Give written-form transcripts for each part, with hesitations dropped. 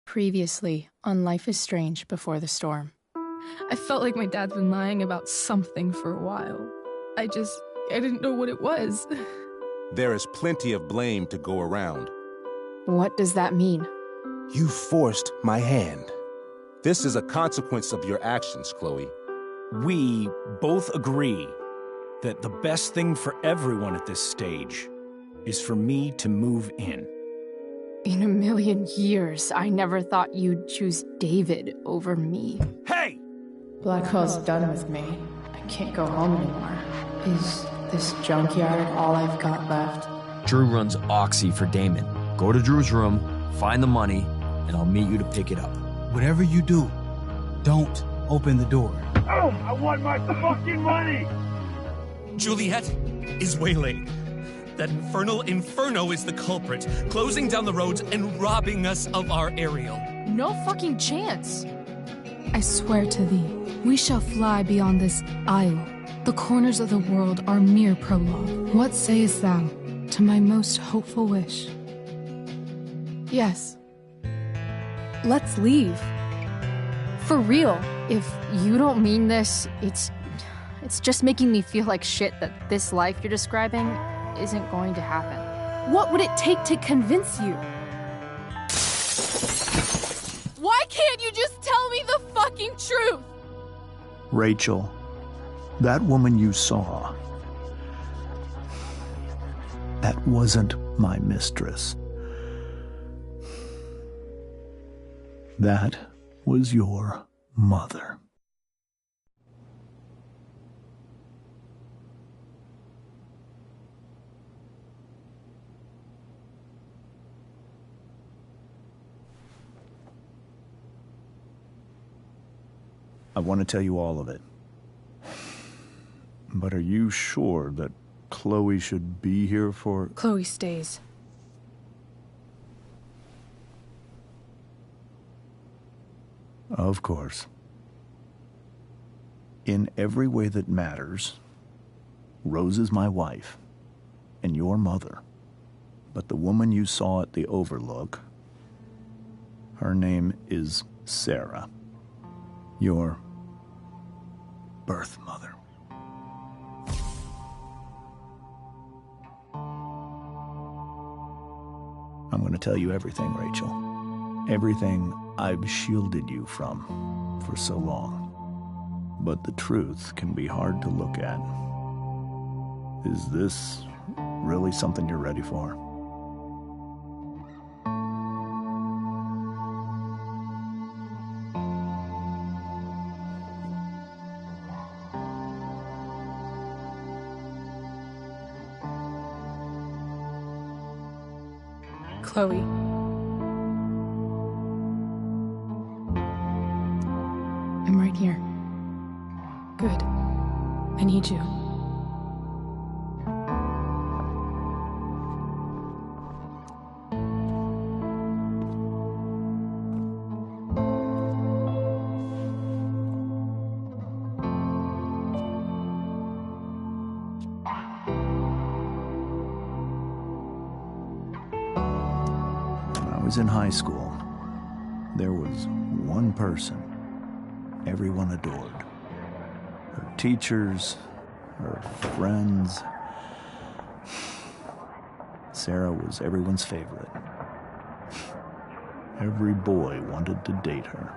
Previously on Life is Strange Before the Storm. I felt like my dad's been lying about something for a while. I didn't know what it was. There is plenty of blame to go around. What does that mean? You forced my hand. This is a consequence of your actions, Chloe. We both agree that the best thing for everyone at this stage is for me to move in. In a million years, I never thought you'd choose David over me. Hey! Blackwell's done with me. I can't go home anymore. Is this junkyard all I've got left? Drew runs Oxy for Damon. Go to Drew's room, find the money, and I'll meet you to pick it up. Whatever you do, don't open the door. Oh, I want my fucking money! Juliet is waylaid. That infernal Inferno is the culprit, closing down the roads and robbing us of our Ariel. No fucking chance. I swear to thee, we shall fly beyond this isle. The corners of the world are mere prologue. What sayest thou to my most hopeful wish? Yes. Let's leave. For real. If you don't mean this, it's just making me feel like shit that this life you're describing isn't going to happen. What would it take to convince you? Why can't you just tell me the fucking truth? Rachel, that woman you saw, that wasn't my mistress. That was your mother. I want to tell you all of it. But are you sure that Chloe should be here for... Chloe stays. Of course. In every way that matters, Rose is my wife and your mother. But the woman you saw at the Overlook, her name is Sarah. Your birth mother. I'm going to tell you everything, Rachel. Everything I've shielded you from for so long. But the truth can be hard to look at. Is this really something you're ready for? Chloe. I'm right here. Good. I need you. When I was in high school, there was one person everyone adored. Her teachers, her friends. Sarah was everyone's favorite. Every boy wanted to date her.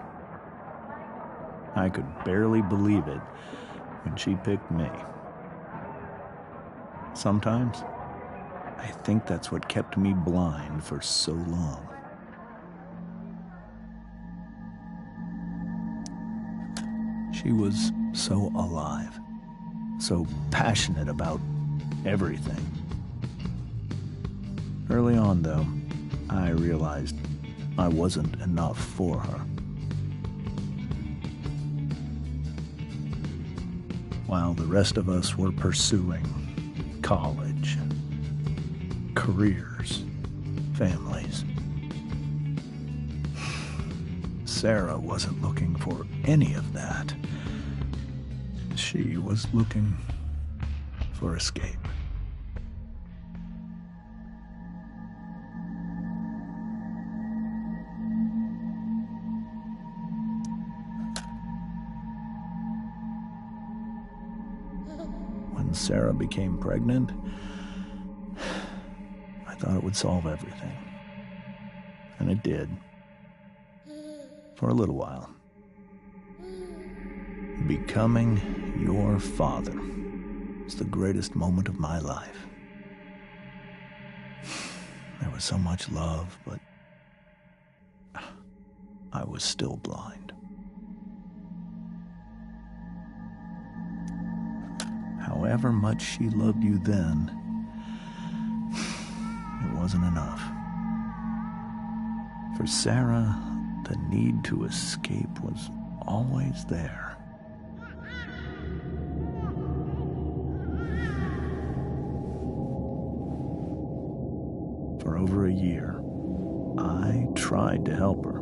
I could barely believe it when she picked me. Sometimes, I think that's what kept me blind for so long. She was so alive, so passionate about everything. Early on, though, I realized I wasn't enough for her. While the rest of us were pursuing college, careers, families, Sarah wasn't looking for any of that. She was looking for escape. when Sarah became pregnant, I thought it would solve everything. And it did. For a little while. Becoming your father was the greatest moment of my life. There was so much love, but I was still blind. However much she loved you then, it wasn't enough. For Sarah, the need to escape was always there. For over a year, I tried to help her.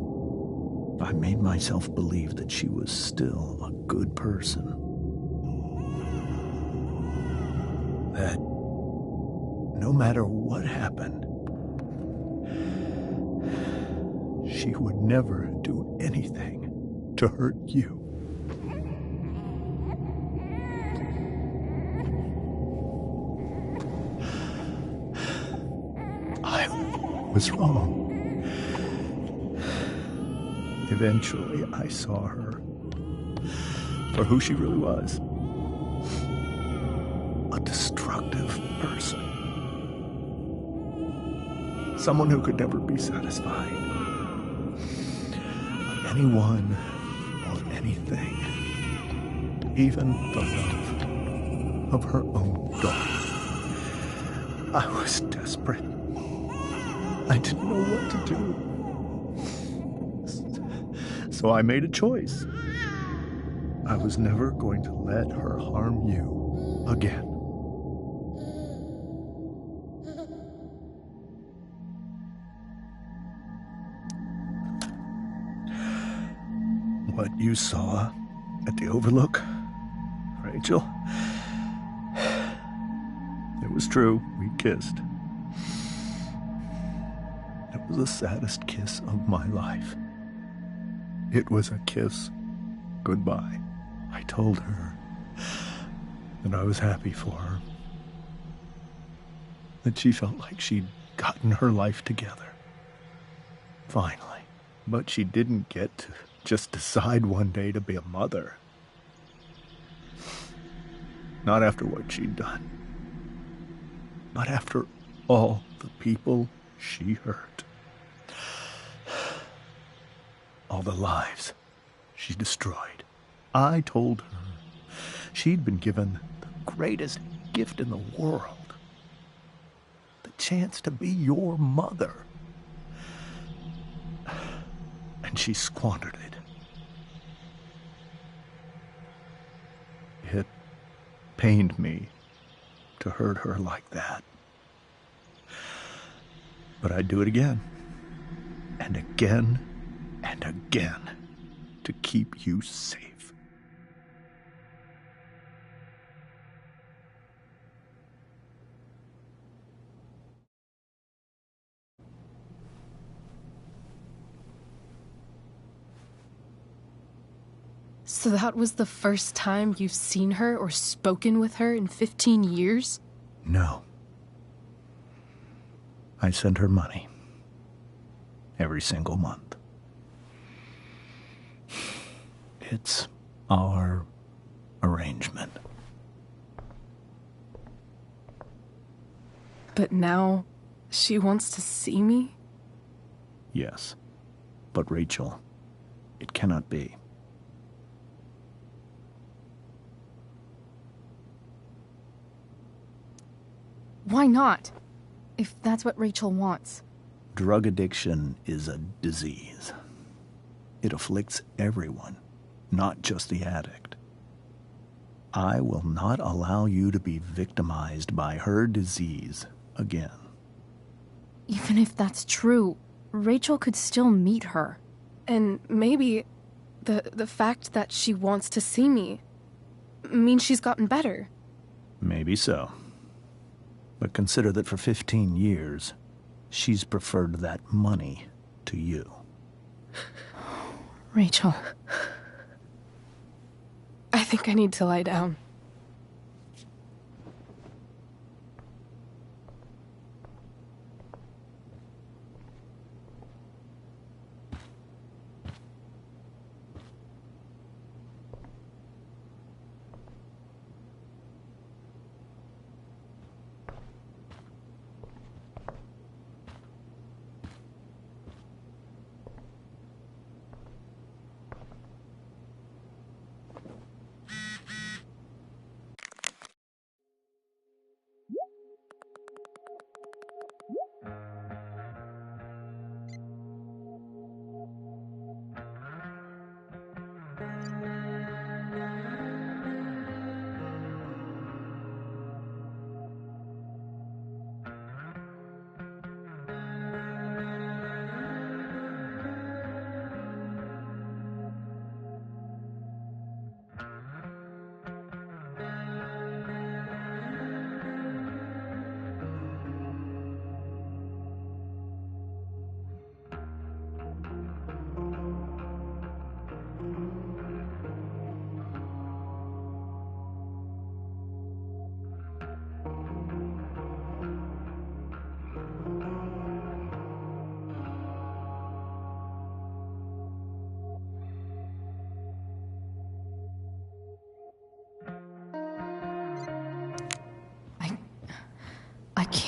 I made myself believe that she was still a good person. That no matter what happened, she would never do anything to hurt you. I was wrong. Eventually, I saw her for who she really was. A destructive person. Someone who could never be satisfied by anyone or anything. Even the love of her own daughter. I was desperate. I didn't know what to do. So I made a choice. I was never going to let her harm you again. What you saw at the Overlook, Rachel, it was true. We kissed. It was the saddest kiss of my life. It was a kiss goodbye. I told her that I was happy for her. That she felt like she'd gotten her life together. Finally. But she didn't get to just decide one day to be a mother. Not after what she'd done. But after all the people she hurt. All the lives she destroyed. I told her she'd been given the greatest gift in the world. The chance to be your mother. And she squandered it. It pained me to hurt her like that. But I'd do it again. And again. And again, to keep you safe. So that was the first time you've seen her or spoken with her in 15 years? No. I sent her money. Every single month. It's our arrangement. But now, she wants to see me? Yes. But Rachel, it cannot be. Why not? If that's what Rachel wants. Drug addiction is a disease. It afflicts everyone. Not just the addict. I will not allow you to be victimized by her disease again. Even if that's true, Rachel could still meet her. And maybe the fact that she wants to see me means she's gotten better. Maybe so. But consider that for 15 years, she's preferred that money to you. Rachel. I think I need to lie down.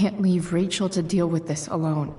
can't leave Rachel to deal with this alone.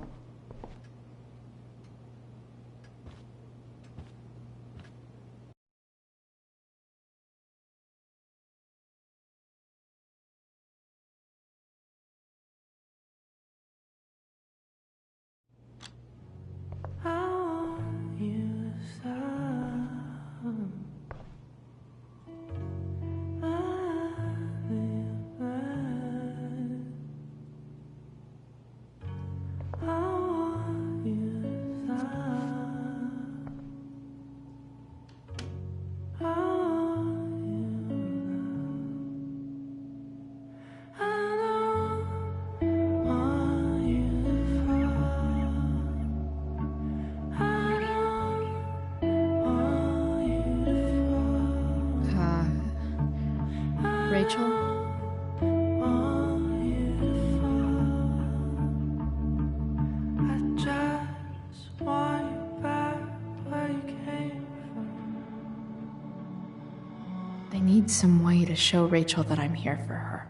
Rachel? I need some way to show Rachel that I'm here for her.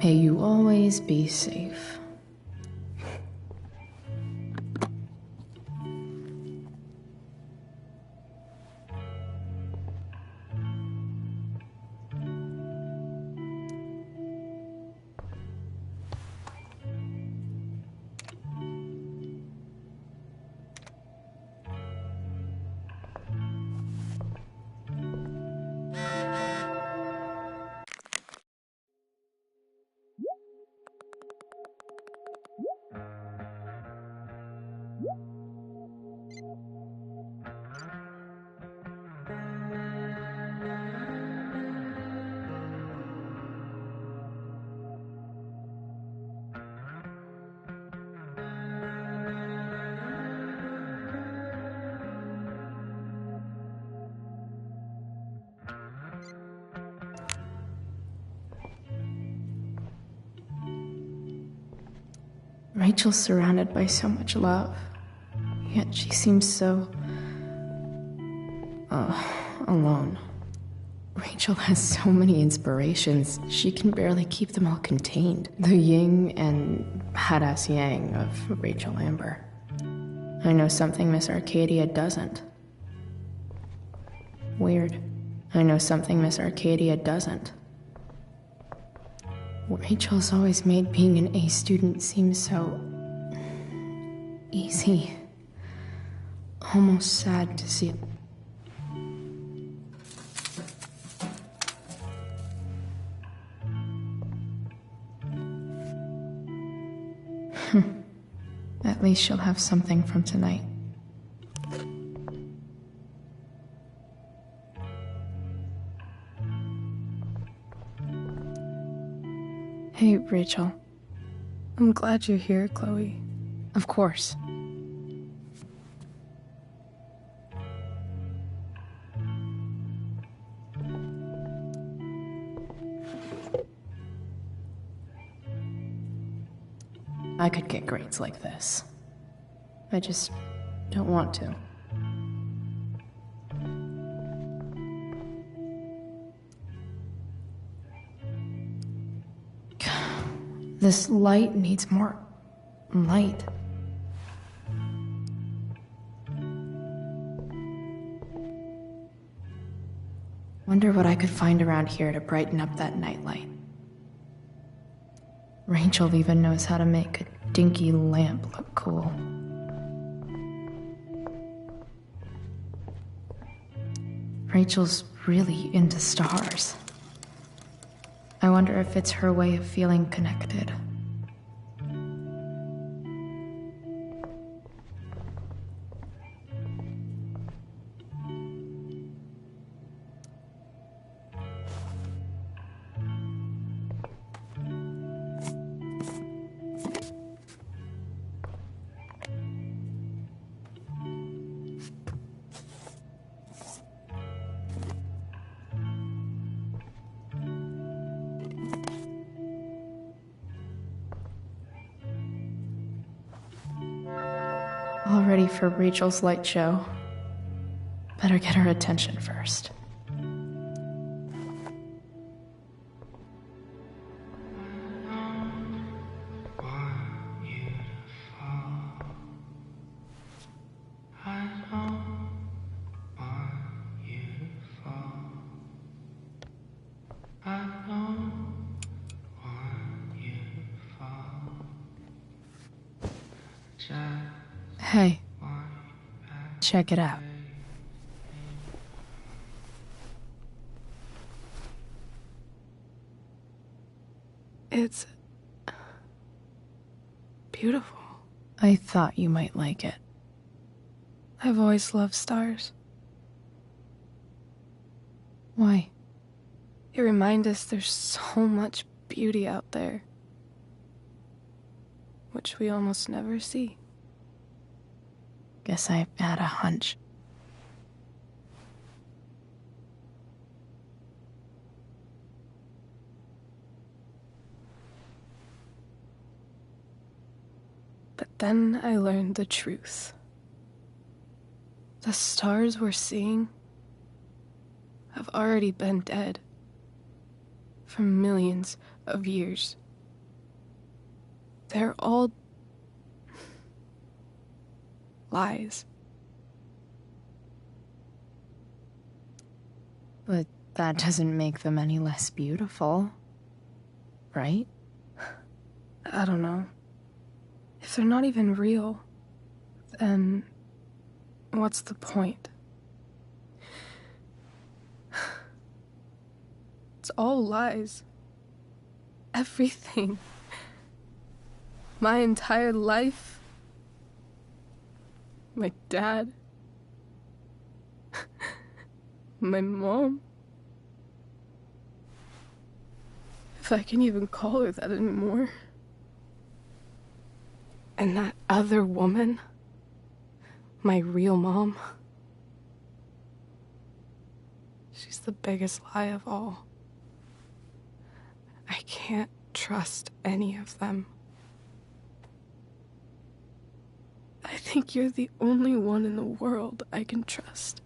May you always be safe. Rachel's surrounded by so much love, yet she seems so... alone. Rachel has so many inspirations, she can barely keep them all contained. The yin and badass yang of Rachel Amber. I know something Miss Arcadia doesn't. Weird. I know something Miss Arcadia doesn't. Rachel's always made being an A student seem so... easy. Almost sad to see it. At least she'll have something from tonight. Hey, Rachel. I'm glad you're here, Chloe. Of course. I could get grades like this. I just don't want to. This light needs more light. Wonder what I could find around here to brighten up that nightlight. Rachel even knows how to make a dinky lamp look cool. Rachel's really into stars. I wonder if it's her way of feeling connected. ready for Rachel's light show. Better get her attention first. Hey, check it out. It's beautiful. I thought you might like it. I've always loved stars. Why? They remind us there's so much beauty out there, which we almost never see. Guess I had a hunch. But then I learned the truth. The stars we're seeing have already been dead for millions of years. They're all lies. But that doesn't make them any less beautiful, right? I don't know. If they're not even real, then what's the point? It's all lies. Everything. My entire life. My dad. My mom. If I can even call her that anymore. And that other woman, my real mom, she's the biggest lie of all. I can't trust any of them. I think you're the only one in the world I can trust.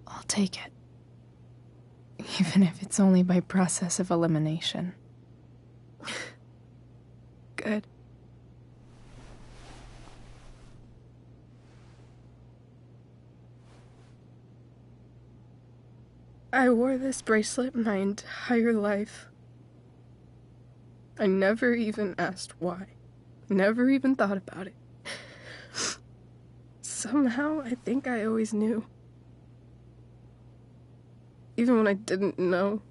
I'll take it. Even if it's only by process of elimination. Good. I wore this bracelet my entire life. I never even asked why. Never even thought about it. Somehow, I think I always knew. Even when I didn't know.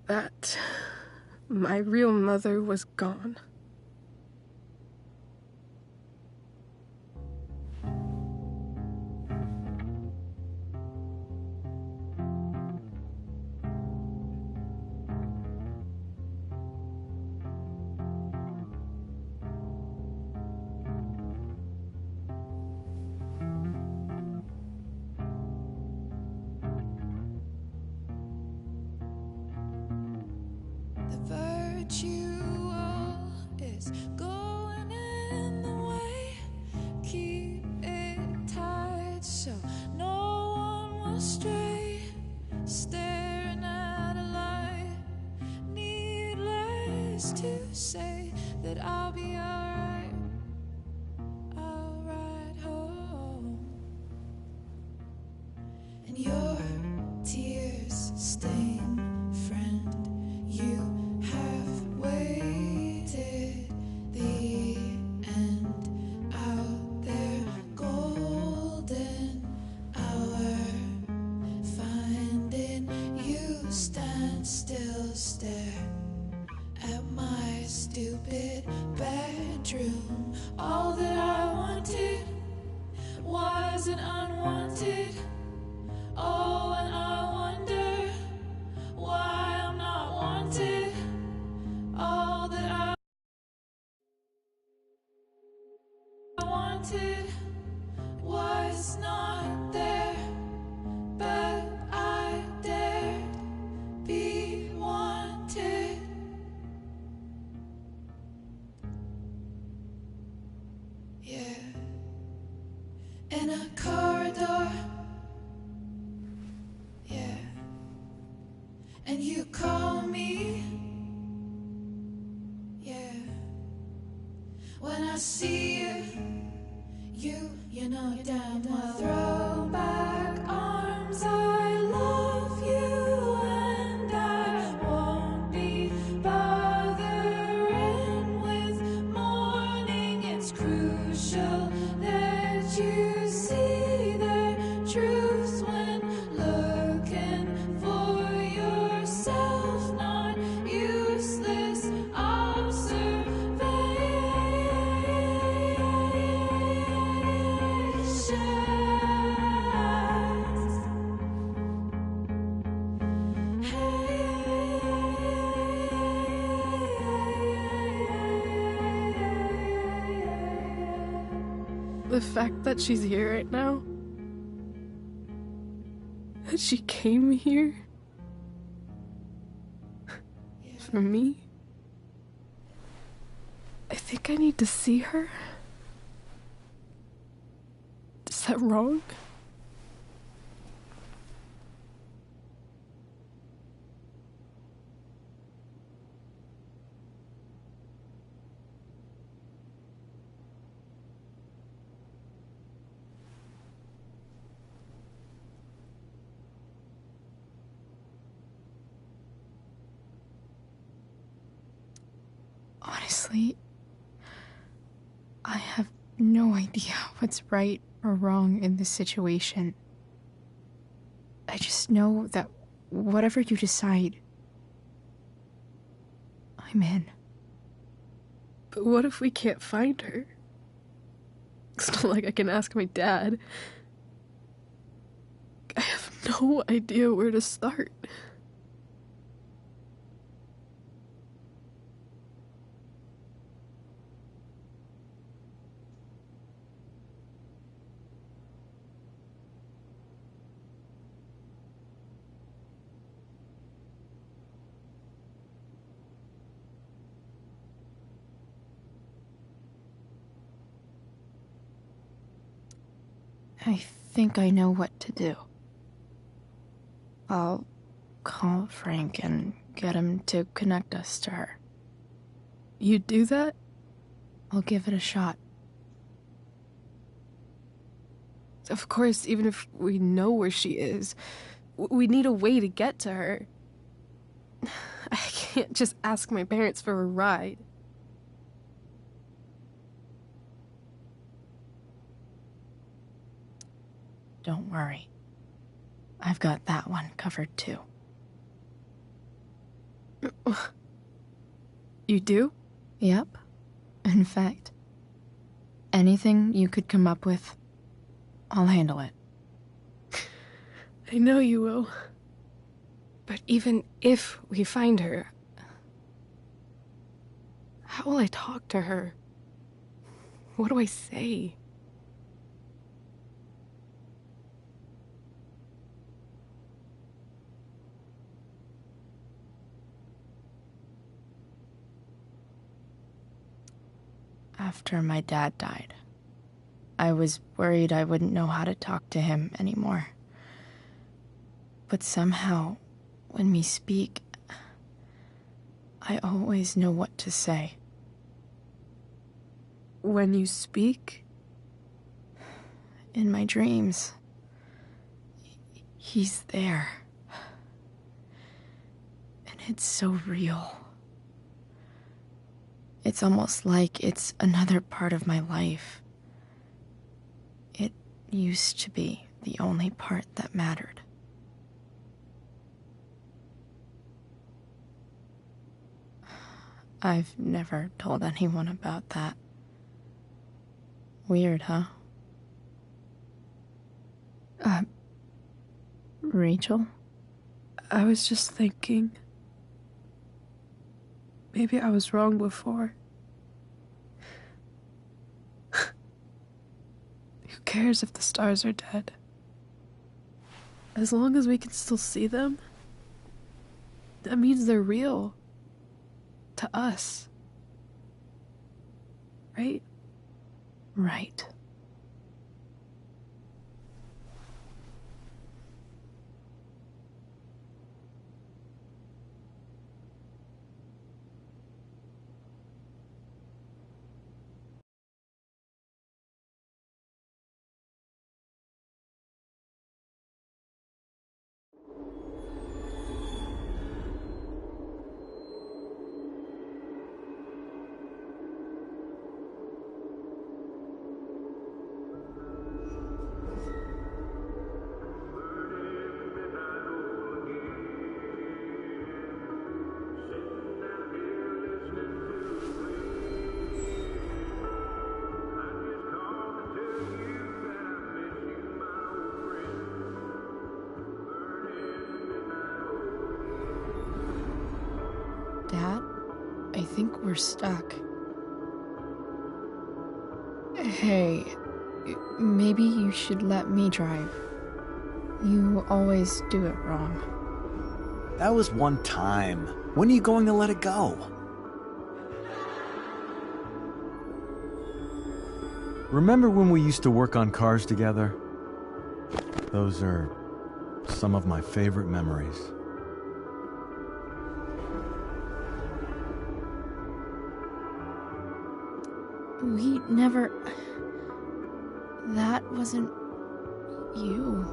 That my real mother was gone. To say that I'll be alright, I'll ride home, and your tears stain friend, you have waited the end out there, golden hour, finding you stand still, stare at my stupid bedroom. All that I wanted wasn't unwanted. Oh, and I wonder why I'm not wanted. All that I wanted was not there, but I in a corridor. Yeah. And you call me. Yeah. When I see you, you know damn well. Throw back arms, I love you, and I won't be bothering with mourning. It's crucial that you see the truth when looking for yourself, not useless The fact that she's here right now, that she came here for me, I think I need to see her. Is that wrong? Honestly, I have no idea what's right or wrong in this situation. I just know that whatever you decide, I'm in. But what if we can't find her? It's not like I can ask my dad. I have no idea where to start. I think I know what to do. I'll call Frank and get him to connect us to her. You do that? I'll give it a shot. Of course, even if we know where she is, we need a way to get to her. I can't just ask my parents for a ride. Don't worry. I've got that one covered too. You do? Yep. In fact, anything you could come up with, I'll handle it. I know you will. But even if we find her, how will I talk to her? What do I say? After my dad died, I was worried I wouldn't know how to talk to him anymore. But somehow, when we speak, I always know what to say. When you speak? In my dreams. He's there. And it's so real. It's almost like it's another part of my life. It used to be the only part that mattered. I've never told anyone about that. Weird, huh? Rachel? I was just thinking. Maybe I was wrong before. Who cares if the stars are dead? As long as we can still see them, that means they're real. To us. Right? Right. like we're stuck. Hey, maybe you should let me drive. You always do it wrong. That was one time. When are you going to let it go? Remember when we used to work on cars together? Those are some of my favorite memories. We never... That wasn't... you.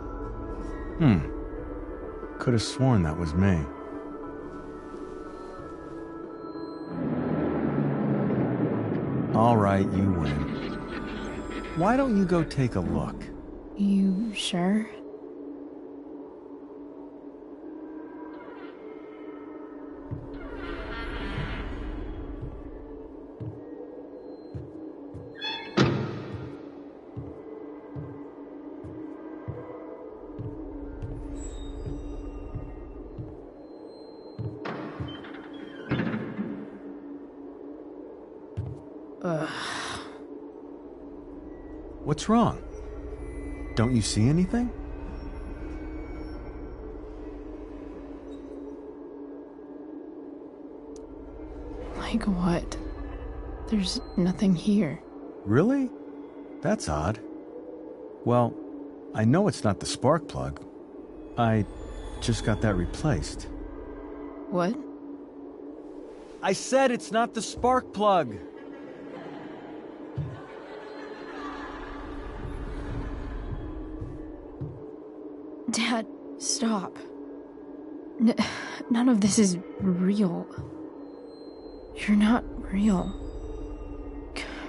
Could have sworn that was me. All right, you win. Why don't you go take a look? You sure? What's wrong? Don't you see anything? Like what? There's nothing here. Really? That's odd. Well, I know it's not the spark plug. I just got that replaced. What? I said it's not the spark plug! Dad, stop. None of this is real. You're not real.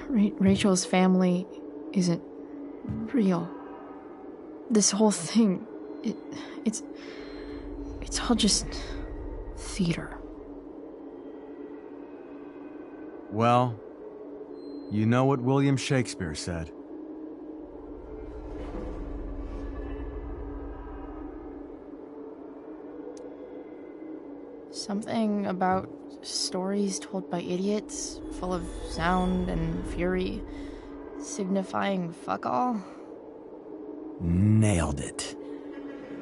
Rachel's family isn't real. This whole thing, it's all just theater. Well, you know what William Shakespeare said. Something about stories told by idiots, full of sound and fury, signifying fuck all. Nailed it.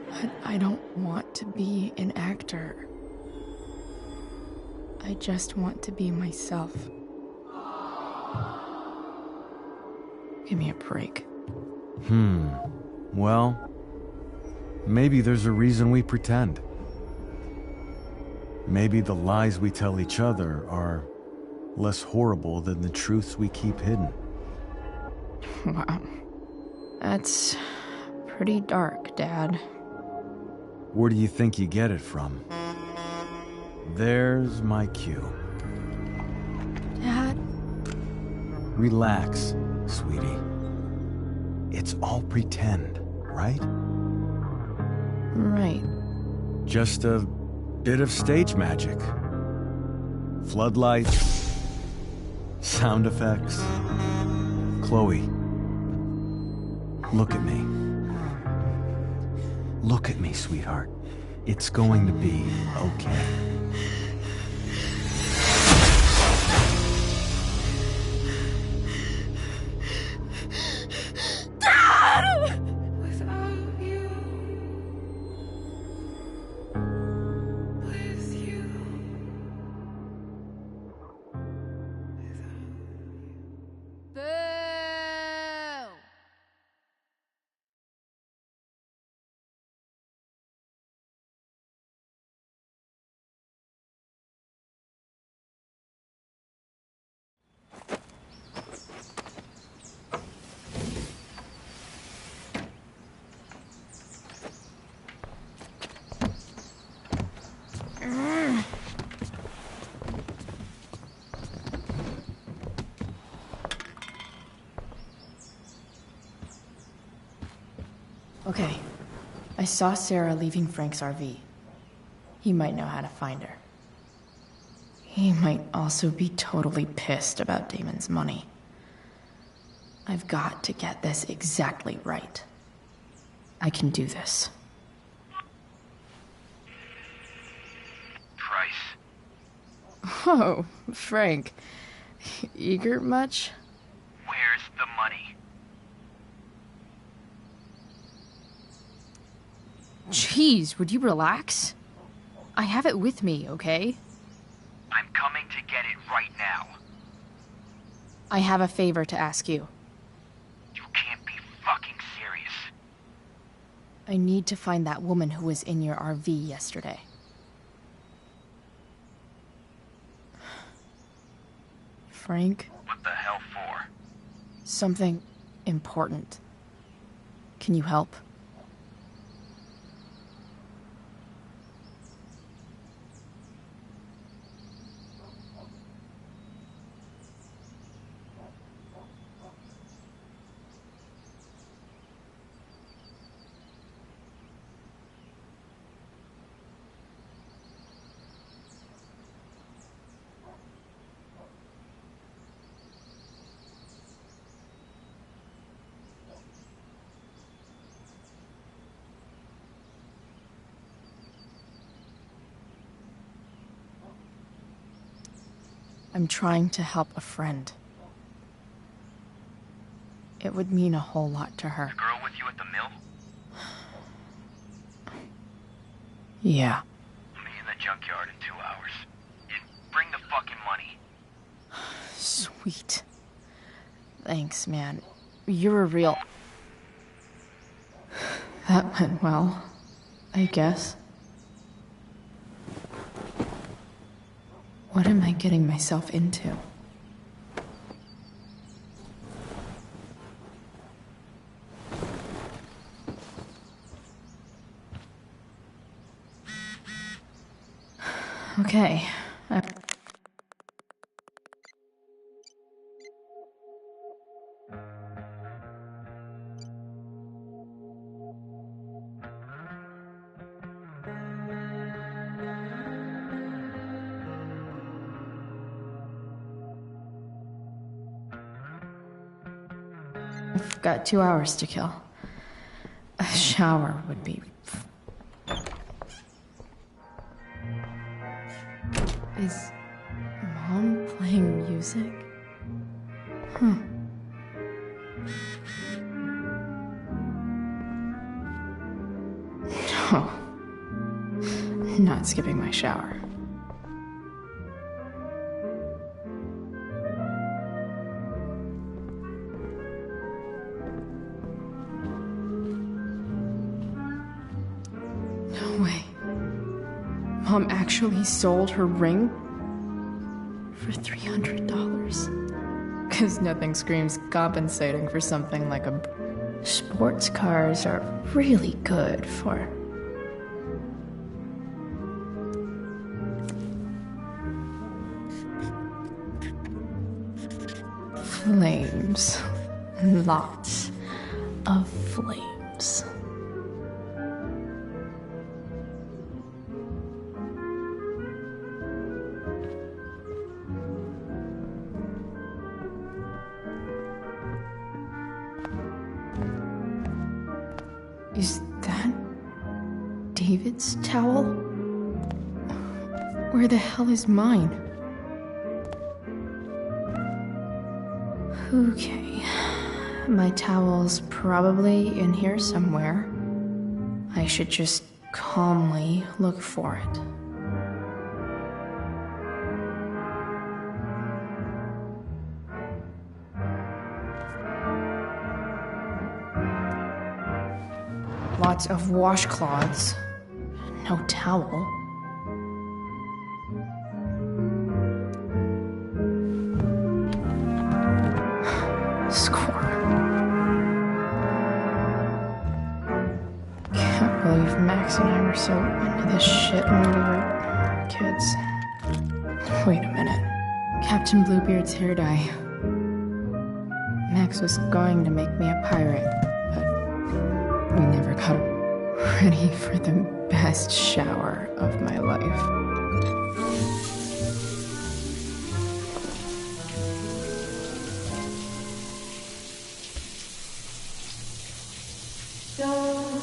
But I don't want to be an actor. I just want to be myself. Give me a break. Well, maybe there's a reason we pretend. Maybe the lies we tell each other are less horrible than the truths we keep hidden. Wow. That's pretty dark, Dad. Where do you think you get it from? There's my cue. Dad? Relax, sweetie. It's all pretend, right? Right. Just a bit of stage magic. Floodlights, sound effects. Chloe, look at me. Look at me, sweetheart. It's going to be okay. Okay. I saw Sarah leaving Frank's RV. He might know how to find her. He might also be totally pissed about Damon's money. I've got to get this exactly right. I can do this. Price. Oh, Frank. Eager much? Where's the money? Jeez, would you relax? I have it with me, okay? I'm coming to get it right now. I have a favor to ask you. You can't be fucking serious. I need to find that woman who was in your RV yesterday. Frank? What the hell for? Something important. Can you help? I'm trying to help a friend. It would mean a whole lot to her. The girl with you at the mill? Yeah. Meet in the junkyard in 2 hours. And bring the fucking money. Sweet. Thanks, man. You're a real... That went well, I guess. What am I getting myself into? Okay. I've got 2 hours to kill. A shower would be... Is Mom playing music? Huh. No. Not skipping my shower. No way. Mom actually sold her ring for $300. Because nothing screams compensating for something like a... Sports cars are really good for... flames. Lots of flames. Is that David's towel? Where the hell is mine? Okay. My towel's probably in here somewhere. I should just calmly look for it. Lots of washcloths. No towel. Score. Can't believe Max and I were so into this shit when we were kids. Wait a minute. Captain Bluebeard's hair dye. Max was going to make me a pirate, but we never got ready for the best shower of my life. Don't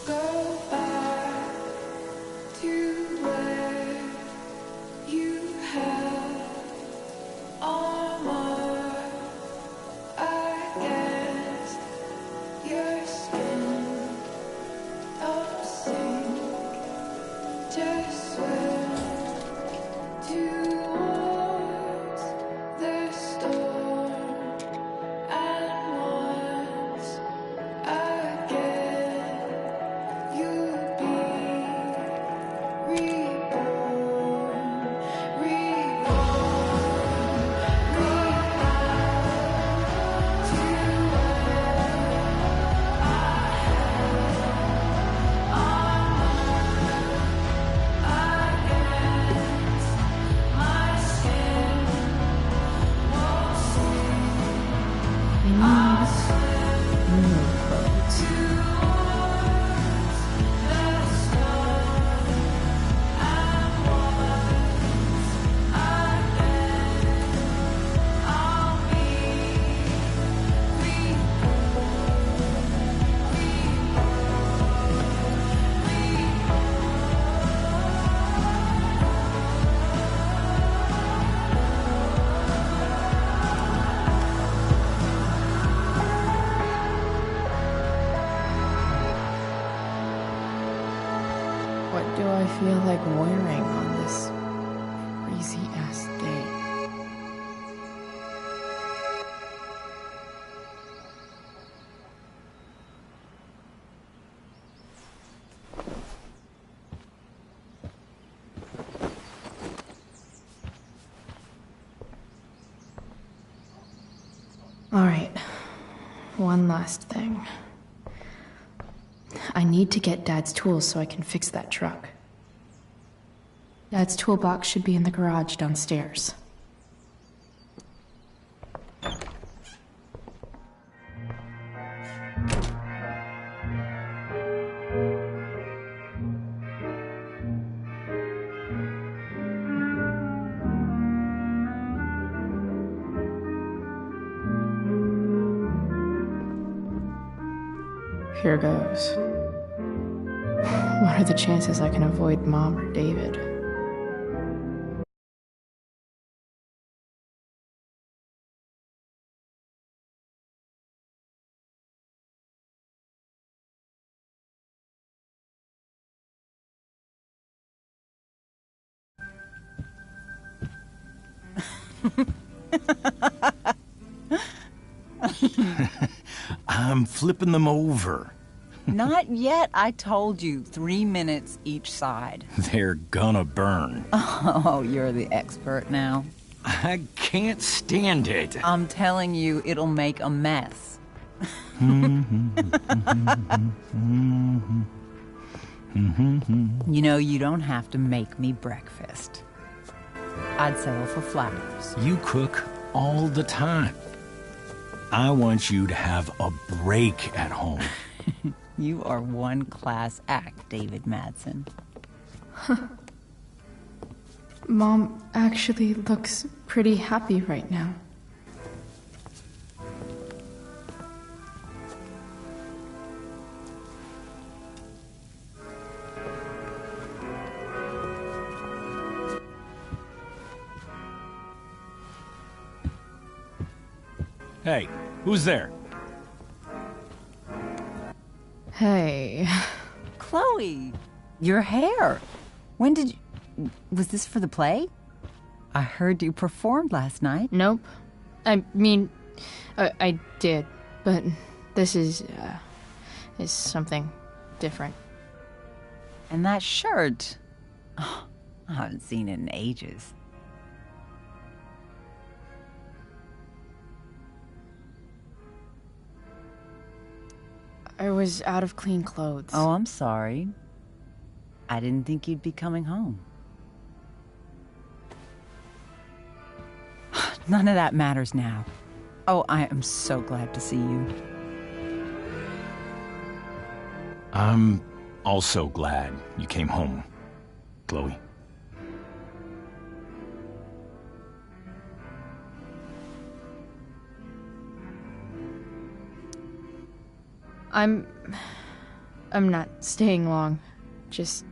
go back to where you I feel like wearing on this crazy-ass day. All right, one last thing. I need to get Dad's tools so I can fix that truck. Dad's toolbox should be in the garage downstairs. Here goes. What are the chances I can avoid Mom or David? I'm flipping them over. Not yet. I told you, 3 minutes each side. They're gonna burn. Oh, you're the expert now. I can't stand it. I'm telling you, it'll make a mess. You know, you don't have to make me breakfast. I'd settle for flowers. You cook all the time. I want you to have a break at home. You are one class act, David Madsen. Mom actually looks pretty happy right now. Hey, who's there? Hey. Chloe, your hair. When did you... Was this for the play? I heard you performed last night. Nope. I mean, I did, but this is something different. And that shirt... Oh, I haven't seen it in ages. I was out of clean clothes. Oh, I'm sorry. I didn't think you'd be coming home. None of that matters now. Oh, I am so glad to see you. I'm also glad you came home, Chloe. I'm not staying long. Just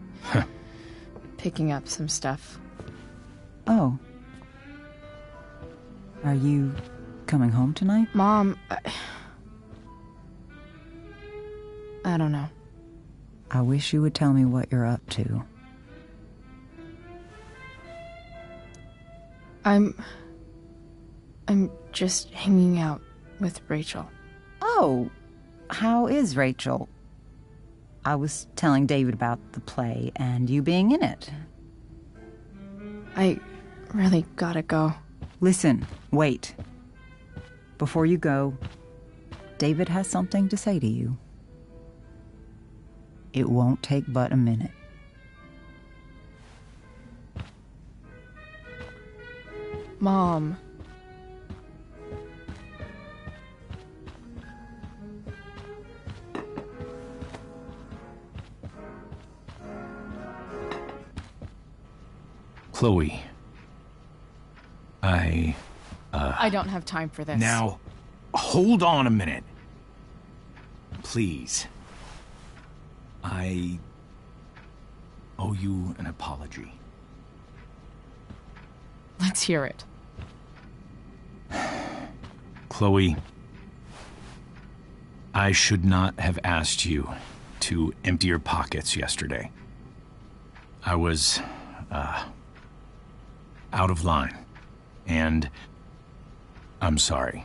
picking up some stuff. Oh. Are you coming home tonight? Mom, I don't know. I wish you would tell me what you're up to. I'm just hanging out with Rachel. Oh, how is Rachel? I was telling David about the play and you being in it. I really gotta go. Listen, wait. Before you go, David has something to say to you. It won't take but a minute. Mom. Chloe. I don't have time for this. Now, hold on a minute. Please. I owe you an apology. Let's hear it. Chloe, I should not have asked you to empty your pockets yesterday. I was, out of line. And I'm sorry.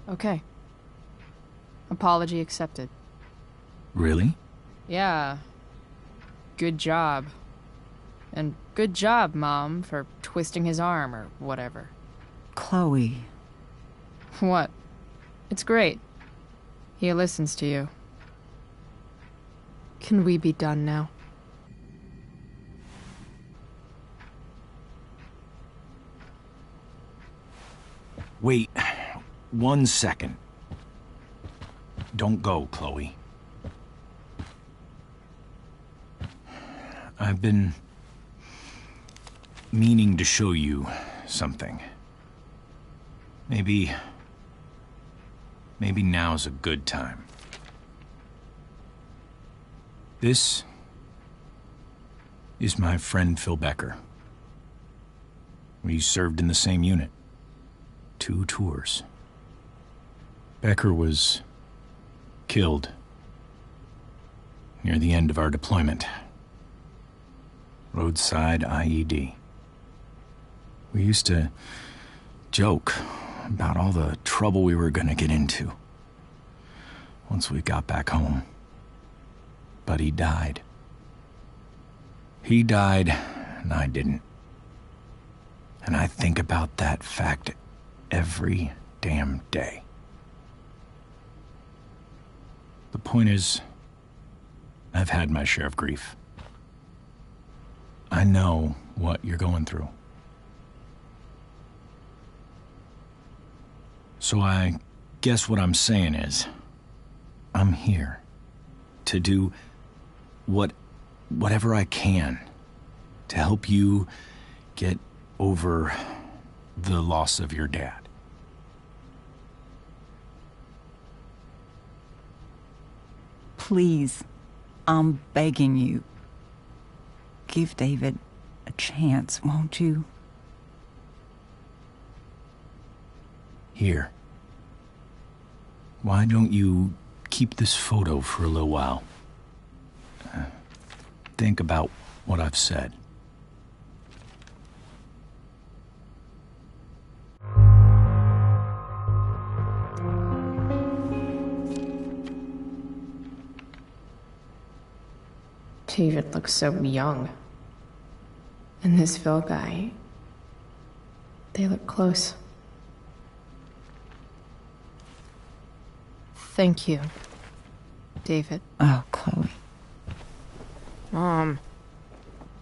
Okay. Apology accepted. Really? Yeah. Good job. And good job, Mom, for twisting his arm or whatever. Chloe. What? It's great. He listens to you. Can we be done now? Wait 1 second. Don't go, Chloe. I've been meaning to show you something. Maybe now's a good time. This is my friend Phil Becker. We served in the same unit. 2 tours. Becker was killed near the end of our deployment. Roadside IED. We used to joke about all the trouble we were gonna get into once we got back home. But he died. He died, and I didn't. And I think about that fact every damn day. The point is, I've had my share of grief. I know what you're going through. So I guess what I'm saying is, I'm here to do whatever I can to help you get over the loss of your dad. Please, I'm begging you. Give David a chance, won't you? Here. Why don't you keep this photo for a little while? Think about what I've said. David looks so young. And this Phil guy, they look close. Thank you, David. Oh, Chloe. Mom.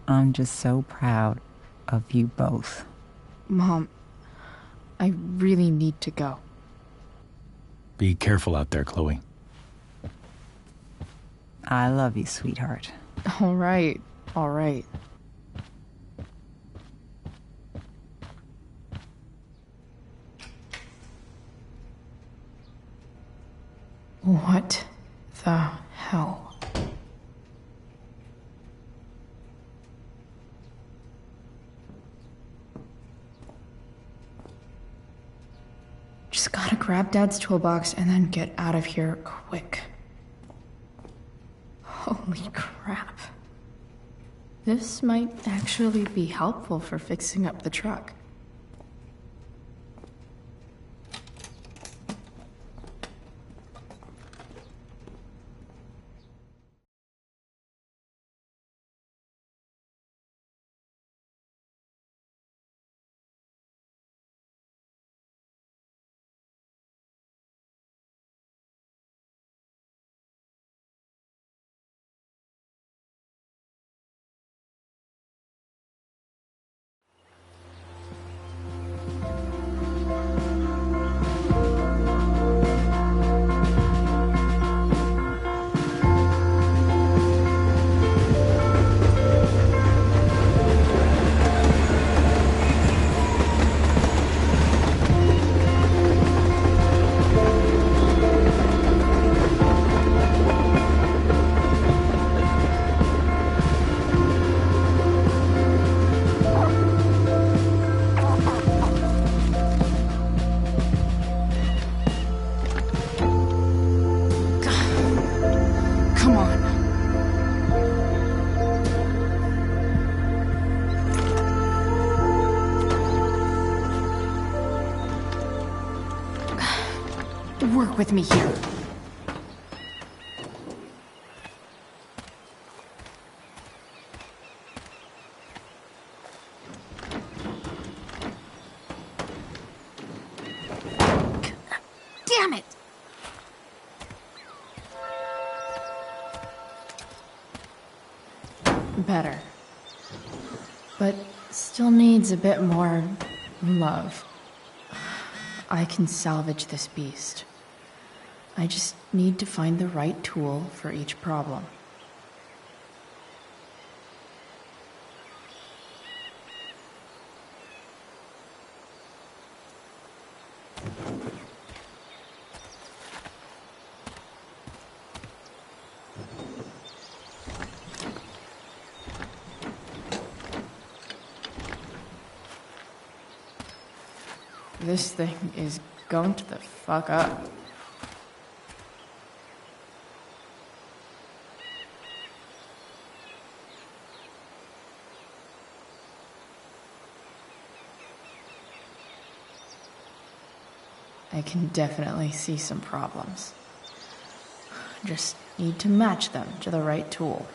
I'm just so proud of you both. Mom, I really need to go. Be careful out there, Chloe. I love you, sweetheart. All right, all right. What the hell? Just gotta grab Dad's toolbox and then get out of here quick. Holy crap. This might actually be helpful for fixing up the truck. work with me here. Damn it! Better. But still needs a bit more love. I can salvage this beast. I just need to find the right tool for each problem. This thing is going to the fuck up. I can definitely see some problems. Just need to match them to the right tool.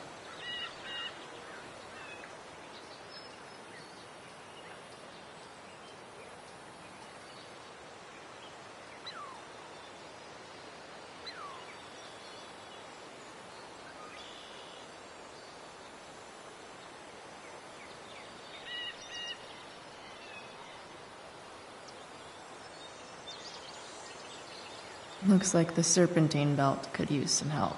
Looks like the serpentine belt could use some help.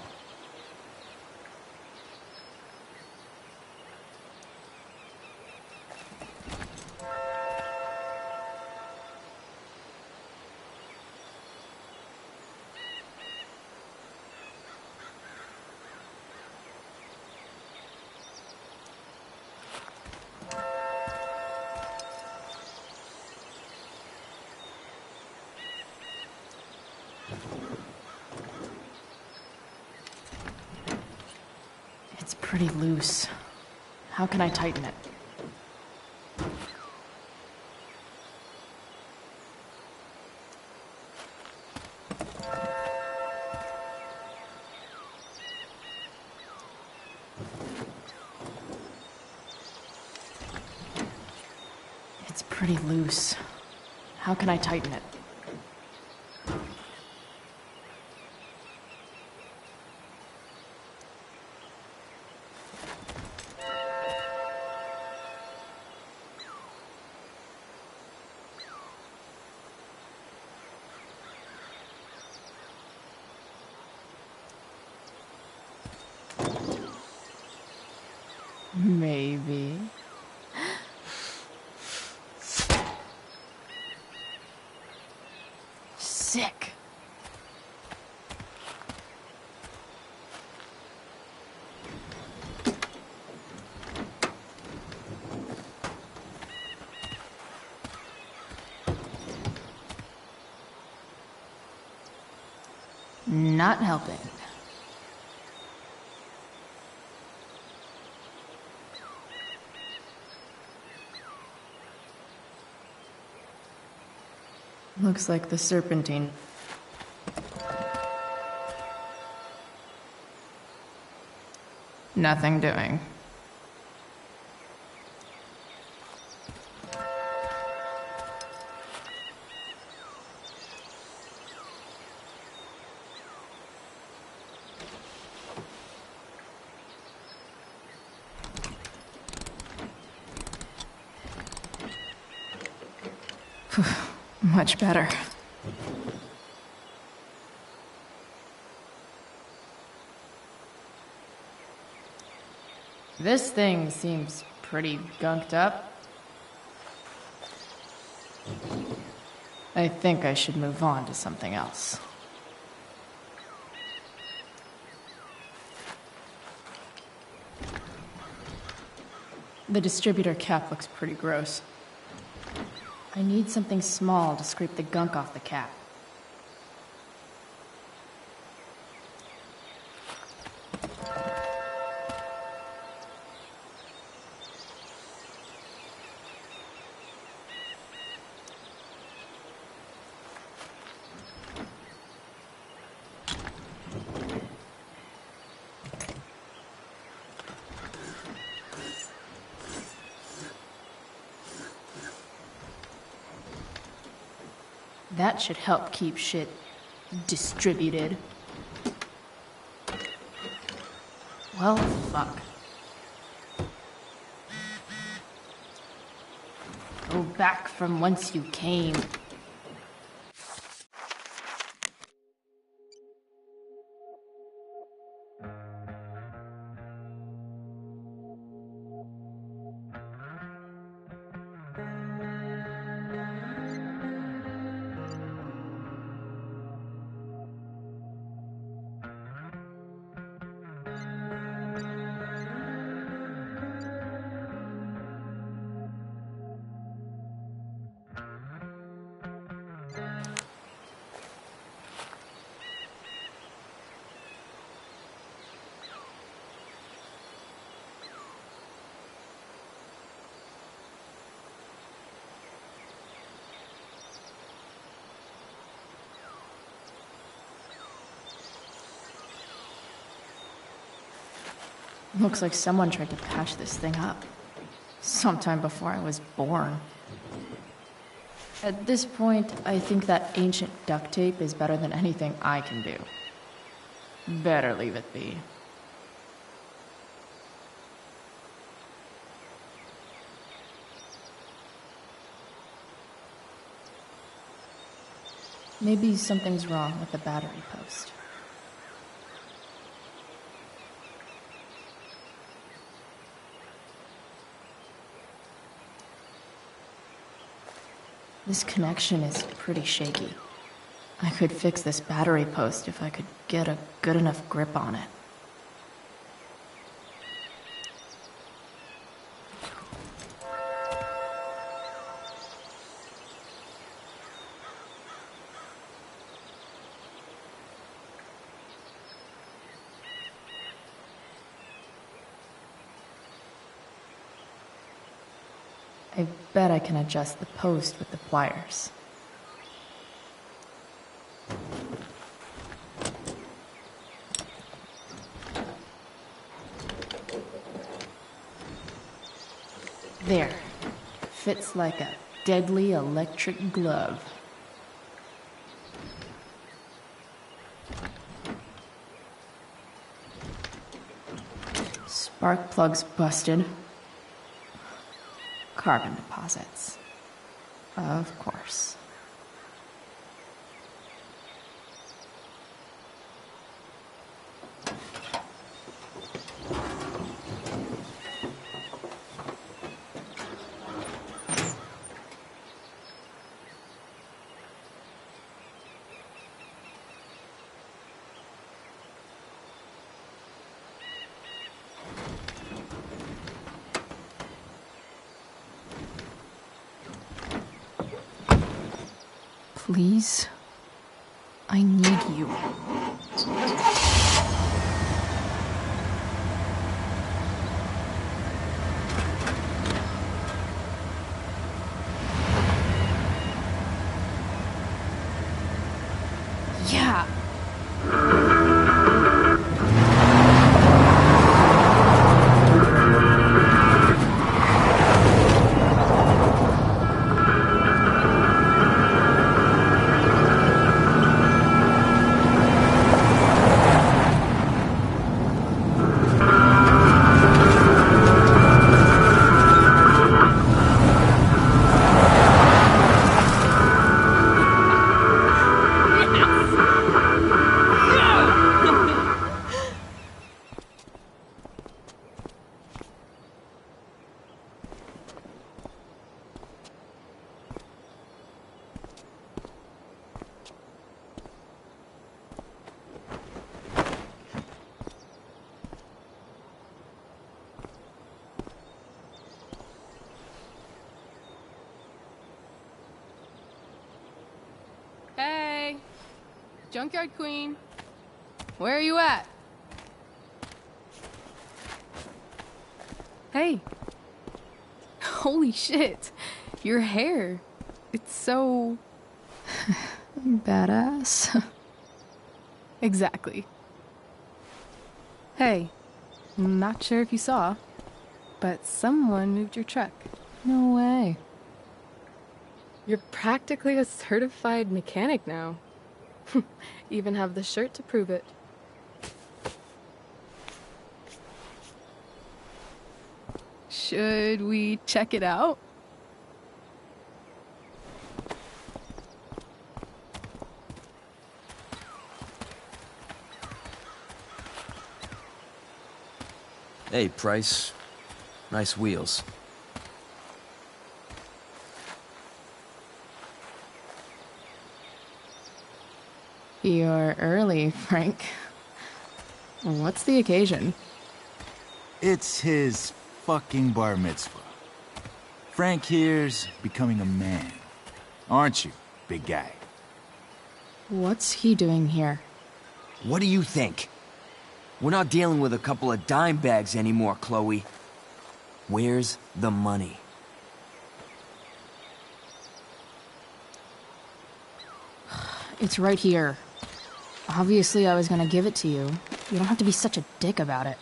It's pretty loose. How can I tighten it? It's pretty loose. How can I tighten it? Maybe. Sick. Not helping. Looks like the serpentine. Nothing doing. Much better. This thing seems pretty gunked up. I think I should move on to something else. The distributor cap looks pretty gross. I need something small to scrape the gunk off the cap. That should help keep shit distributed. Well, fuck. Go back from whence you came. Looks like someone tried to patch this thing up. Sometime before I was born. At this point, I think that ancient duct tape is better than anything I can do. Better leave it be. Maybe something's wrong with the battery post. This connection is pretty shaky. I could fix this battery post if I could get a good enough grip on it. I bet I can adjust the post with the pliers. There. Fits like a deadly electric glove. Spark plug's busted. Carbon deposits. Of course. Please, I need you. Yeah. Hey, Junkyard Queen, where are you at? Hey, holy shit, your hair, it's so... Badass. Exactly. Hey, not sure if you saw, but someone moved your truck. No way. You're practically a certified mechanic now. Even have the shirt to prove it. Should we check it out? Hey, Price. Nice wheels. You're early, Frank. What's the occasion? It's his fucking bar mitzvah. Frank here's becoming a man. Aren't you, big guy? What's he doing here? What do you think? We're not dealing with a couple of dime bags anymore, Chloe. Where's the money? It's right here. Obviously, I was gonna give it to you. You don't have to be such a dick about it.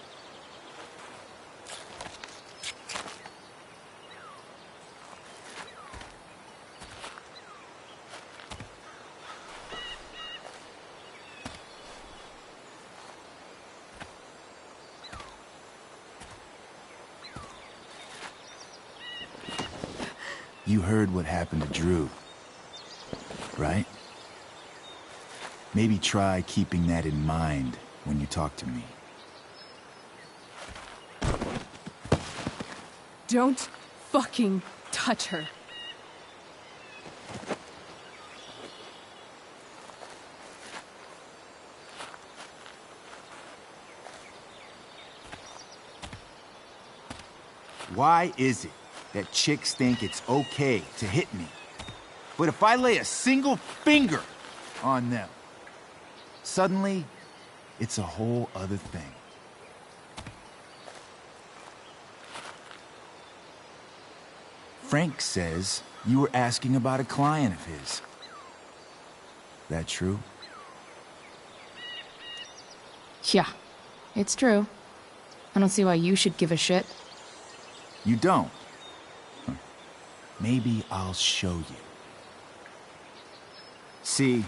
You heard what happened to Drew, right? Maybe try keeping that in mind when you talk to me. Don't fucking touch her. Why is it that chicks think it's okay to hit me? But if I lay a single finger on them, suddenly, it's a whole other thing. Frank says you were asking about a client of his. That true? Yeah, it's true. I don't see why you should give a shit. You don't? Huh. Maybe I'll show you. See,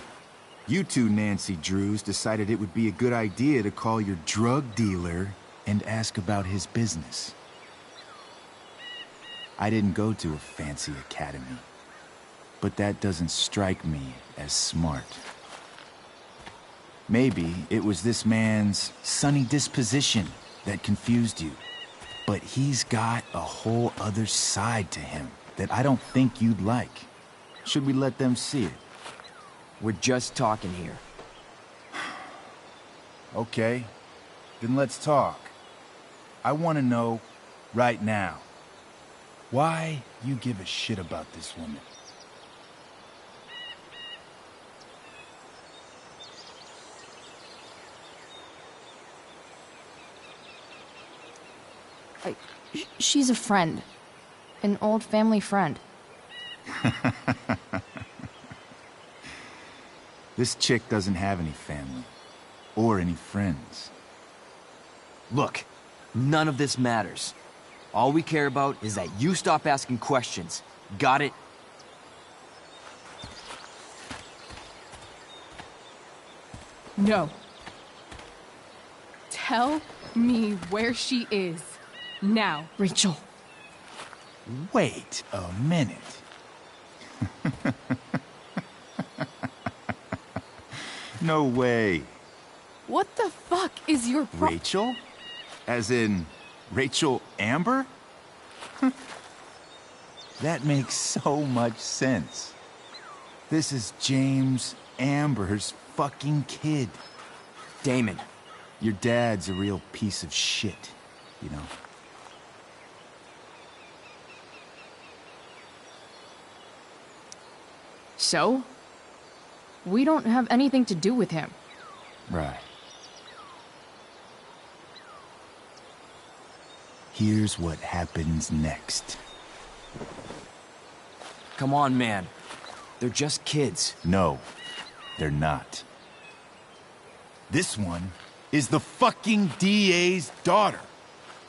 you two Nancy Drews decided it would be a good idea to call your drug dealer and ask about his business. I didn't go to a fancy academy, but that doesn't strike me as smart. Maybe it was this man's sunny disposition that confused you, but he's got a whole other side to him that I don't think you'd like. Should we let them see it? We're just talking here. Okay, then let's talk. I want to know, right now, why you give a shit about this woman. She's a friend. An old family friend. This chick doesn't have any family. Or any friends. Look, none of this matters. All we care about is that you stop asking questions. Got it? No. Tell me where she is. Now. Rachel. Wait a minute. No way. What the fuck is your Rachel? As in, Rachel Amber? That makes so much sense. This is James Amber's fucking kid. Damon. Your dad's a real piece of shit, you know? So? We don't have anything to do with him. Right. Here's what happens next. Come on, man. They're just kids. No, they're not. This one is the fucking DA's daughter.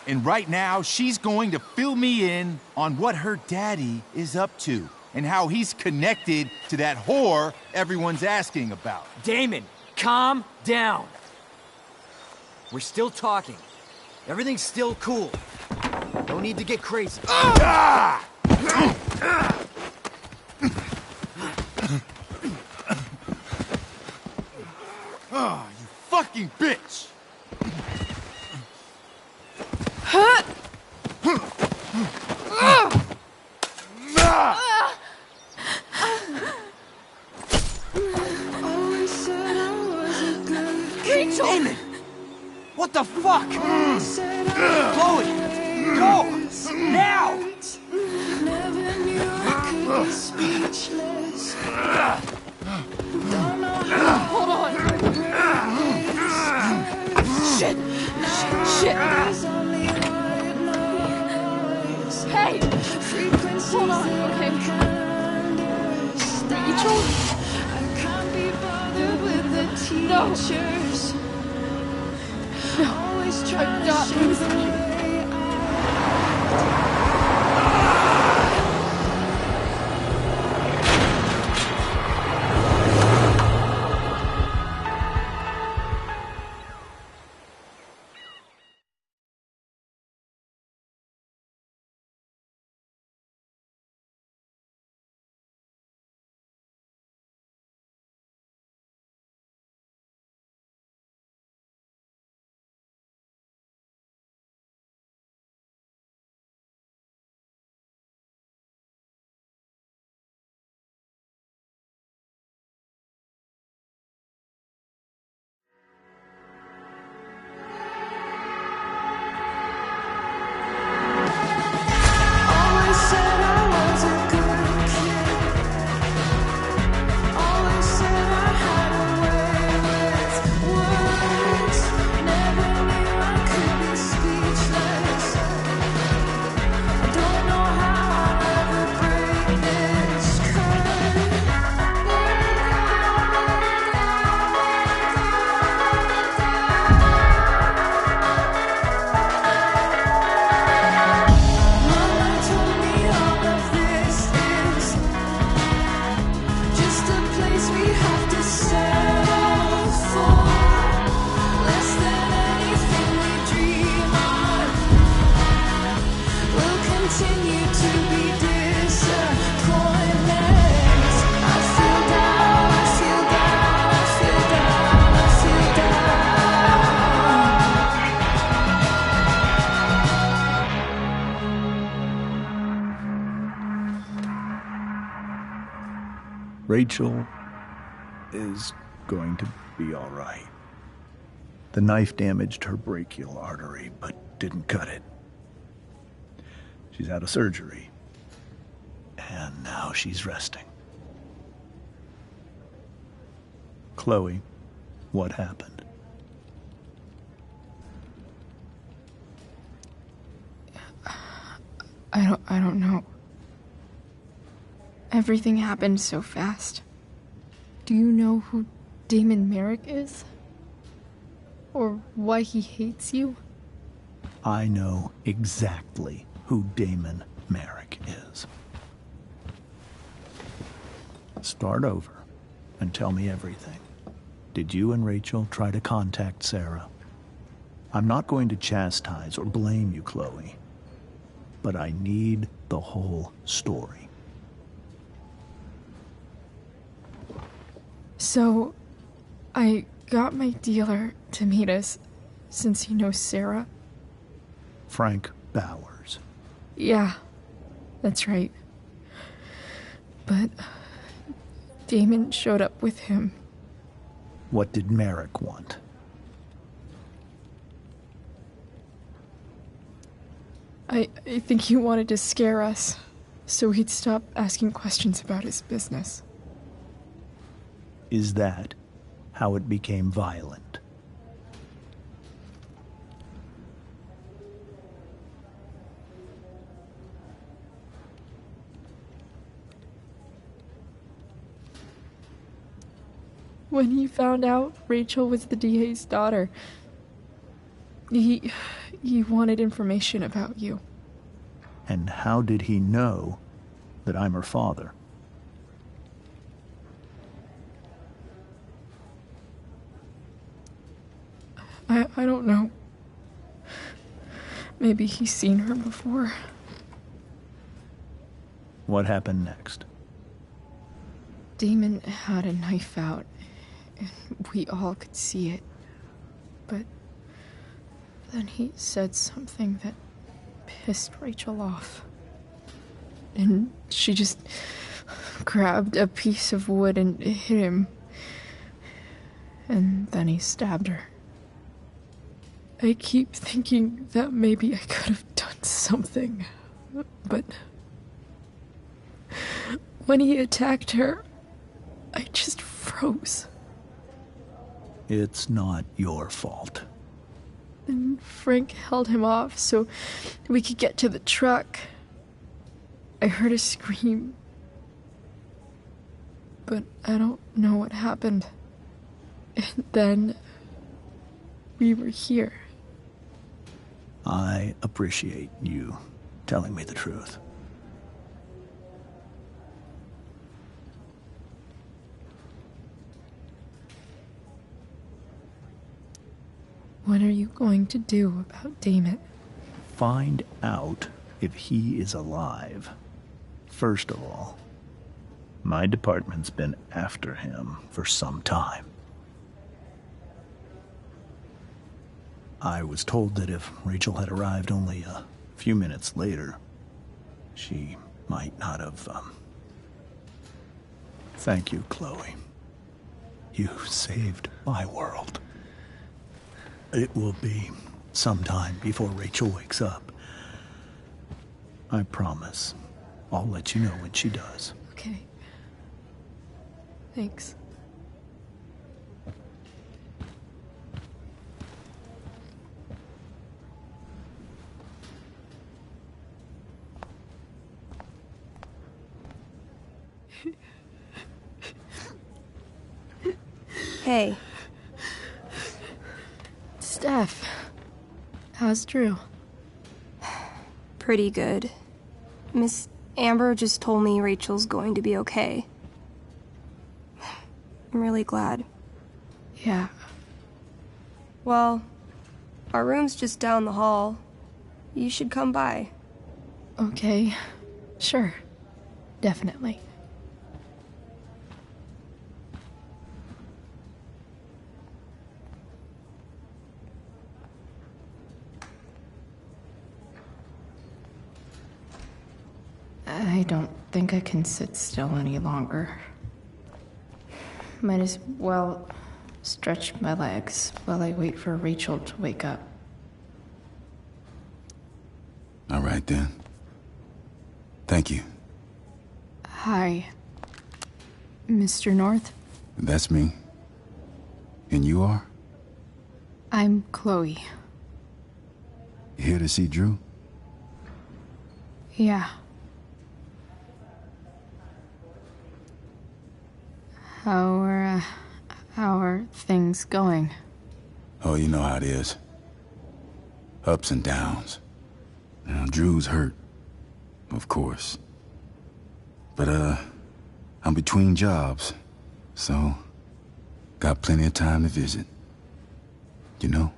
And right now, she's going to fill me in on what her daddy is up to and how he's connected to that whore everyone's asking about. Damon, calm down. We're still talking. Everything's still cool. No need to get crazy. Ah! Oh, you fucking bitch! Rachel! Damon! What the fuck? Chloe! Go! Now! Never knew I could be speechless. Don't know how. Hold on. Shit! Shit! Hey! Hold on, okay? Rachel? I can't be bothered with the teachers. No. Always trying I'm to not show losing the you. way out. Always said I was a good kid. Always said I had a way with words. Never knew I could be speechless. I don't know how I'll ever break this Mama told me all of this is just a place we have to settle for. Less than anything we dream of. We'll continue to be disappointments. I feel down, I feel down, I feel down, I feel Rachel is going to be all right. The knife damaged her brachial artery, but didn't cut it. She's out of surgery, and now she's resting. Chloe, what happened? I don't know. Everything happened so fast. Do you know who Damon Merrick is? Or why he hates you? I know exactly who Damon Merrick is. Start over and tell me everything. Did you and Rachel try to contact Sarah? I'm not going to chastise or blame you, Chloe, but I need the whole story. So, I got my dealer to meet us, since he knows Sarah. Frank Bowers. Yeah, that's right. But Damon showed up with him. What did Merrick want? I think he wanted to scare us, so he'd stop asking questions about his business. Is that how it became violent? When he found out Rachel was the DA's daughter, he wanted information about you. And how did he know that I'm her father? I don't know. Maybe he's seen her before. What happened next? Damon had a knife out, and we all could see it. But then he said something that pissed Rachel off. And she just grabbed a piece of wood and hit him. And then he stabbed her. I keep thinking that maybe I could have done something, but when he attacked her, I just froze. It's not your fault. And Frank held him off so we could get to the truck. I heard a scream, but I don't know what happened. And then we were here. I appreciate you telling me the truth. What are you going to do about Damon? Find out if he is alive. First of all, my department's been after him for some time. I was told that if Rachel had arrived only a few minutes later, she might not have, Thank you, Chloe. You saved my world. It will be some time before Rachel wakes up. I promise. I'll let you know when she does. Okay. Thanks. Hey. Steph. How's Drew? Pretty good. Miss Amber just told me Rachel's going to be okay. I'm really glad. Yeah. Well, our room's just down the hall. You should come by. Okay. Sure. Definitely. I don't think I can sit still any longer. Might as well stretch my legs while I wait for Rachel to wake up. All right, then. Thank you. Hi. Mr. North? That's me. And you are? I'm Chloe. You here to see Drew? Yeah. How are things going? Oh, you know how it is. Ups and downs. Now, Drew's hurt, of course. But, I'm between jobs, so got plenty of time to visit. You know?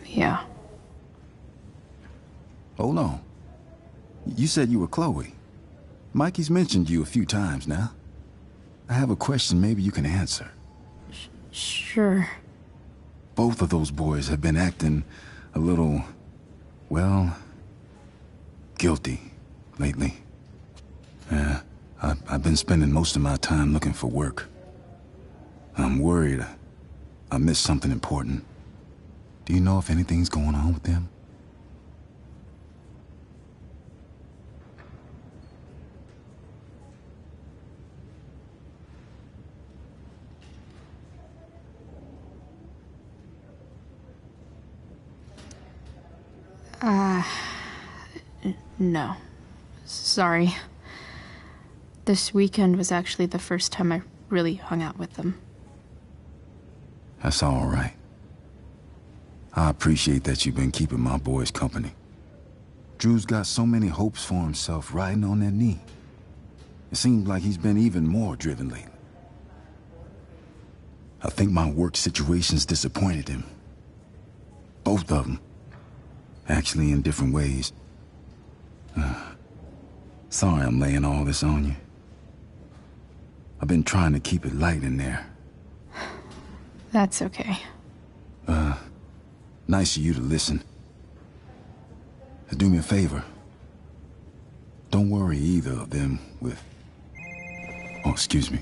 Yeah. Hold on. You said you were Chloe. Mikey's mentioned you a few times now. I have a question maybe you can answer. Sure. Both of those boys have been acting a little, well, guilty lately. Yeah, I've been spending most of my time looking for work. I'm worried I missed something important. Do you know if anything's going on with them? No. Sorry. This weekend was actually the first time I really hung out with them. That's all right. I appreciate that you've been keeping my boys company. Drew's got so many hopes for himself riding on that knee. It seems like he's been even more driven lately. I think my work situation's disappointed him. Both of them. Actually, in different ways. Sorry I'm laying all this on you. I've been trying to keep it light in there. That's okay. Nice of you to listen. Do me a favor. Don't worry either of them with... Oh, excuse me.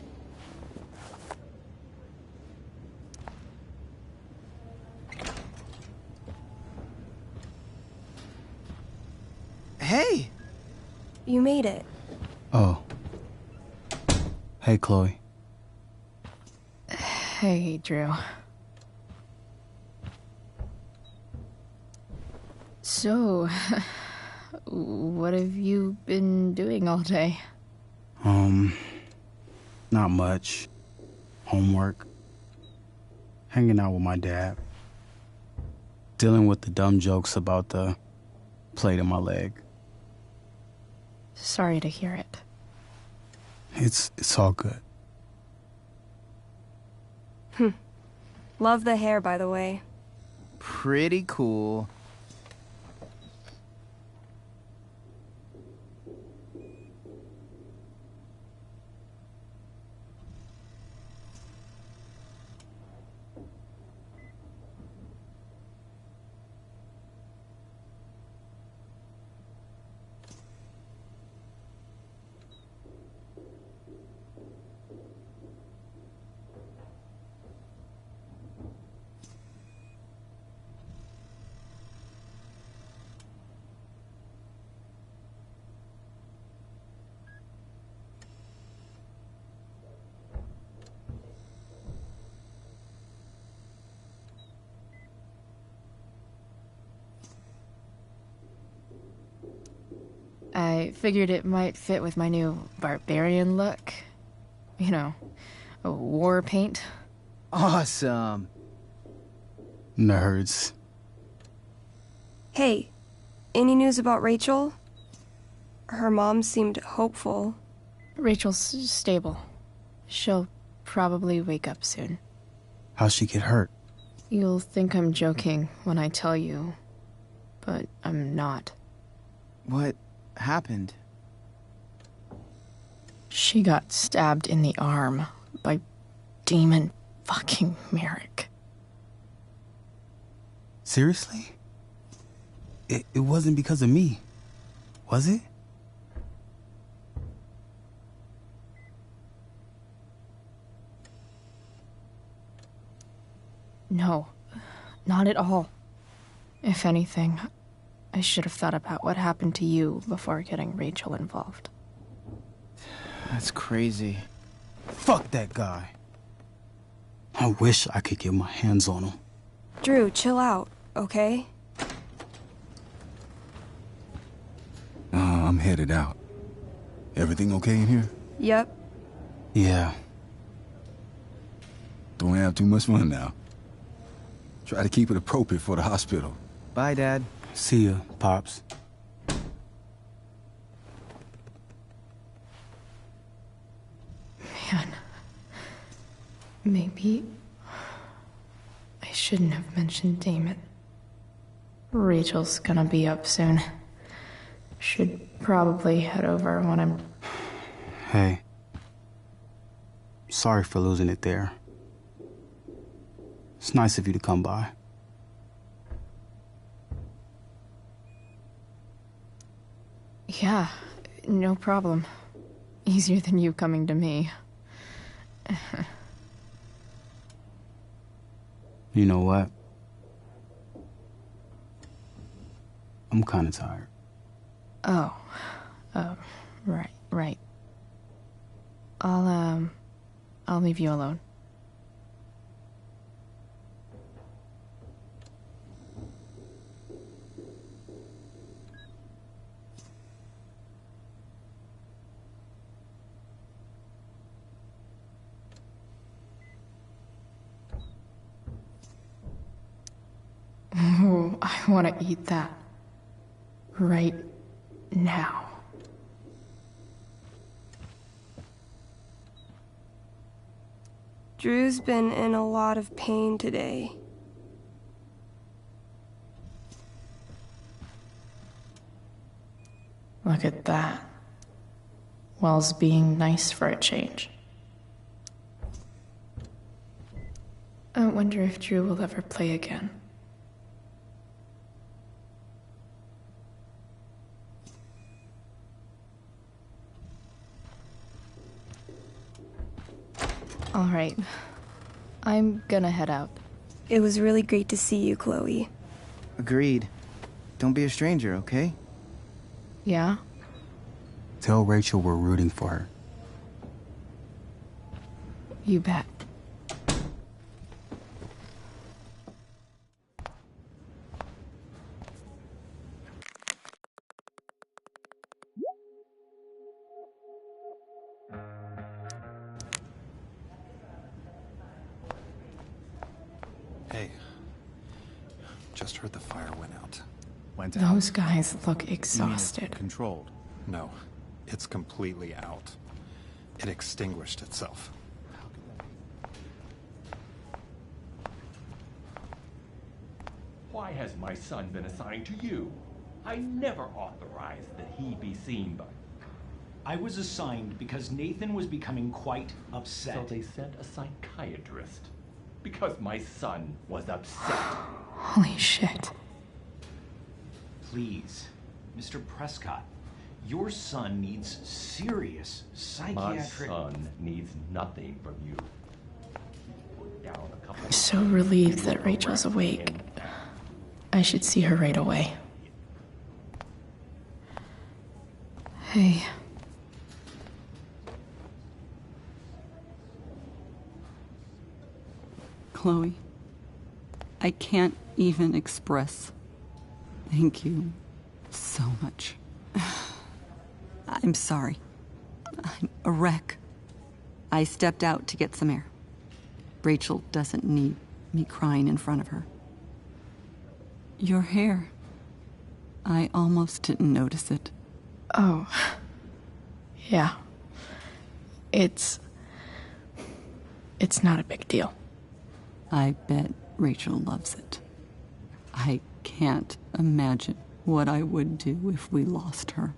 Hey! You made it. Oh. Hey, Chloe. Hey, Drew. So, what have you been doing all day? Not much. Homework. Hanging out with my dad. Dealing with the dumb jokes about the plate in my leg. Sorry to hear it. It's all good. Love the hair, by the way. Pretty cool. I figured it might fit with my new barbarian look. You know, a war paint. Awesome. Nerds. Hey, any news about Rachel? Her mom seemed hopeful. Rachel's stable. She'll probably wake up soon. How'd she get hurt? You'll think I'm joking when I tell you, but I'm not. What happened? She got stabbed in the arm by Demon fucking Merrick. Seriously? It wasn't because of me, was it? No, not at all. If anything, I should have thought about what happened to you before getting Rachel involved. That's crazy. Fuck that guy. I wish I could get my hands on him. Drew, chill out, okay? I'm headed out. Everything okay in here? Yep. Yeah. Don't have too much fun now. Try to keep it appropriate for the hospital. Bye, Dad. See ya, Pops. Man, maybe I shouldn't have mentioned Damon. Rachel's gonna be up soon. Should probably head over when I'm... Hey. Sorry for losing it there. It's nice of you to come by. Yeah, no problem. Easier than you coming to me. You know what? I'm kinda tired. Oh, right. I'll leave you alone. Oh, I want to eat that. Right now. Drew's been in a lot of pain today. Look at that. Wells being nice for a change. I wonder if Drew will ever play again. All right. I'm gonna head out. It was really great to see you, Chloe. Agreed. Don't be a stranger, okay? Yeah? Tell Rachel we're rooting for her. You bet. Hey. Just heard the fire went out. Went out? Those guys look You mean it's exhausted. controlled. No, it's completely out. It extinguished itself. Why has my son been assigned to you? I never authorized that he be seen by... I was assigned because Nathan was becoming quite upset. So they sent a psychiatrist. Because my son was upset. Holy shit. Please, Mr. Prescott, your son needs serious psychiatric... My son needs nothing from you. Put down a couple I'm so relieved that Rachel's awake. I should see her right away. Hey. Chloe, I can't even express thank you so much. I'm sorry. I'm a wreck. I stepped out to get some air. Rachel doesn't need me crying in front of her. Your hair. I almost didn't notice it. Oh. Yeah. It's not a big deal. I bet Rachel loves it. I can't imagine what I would do if we lost her.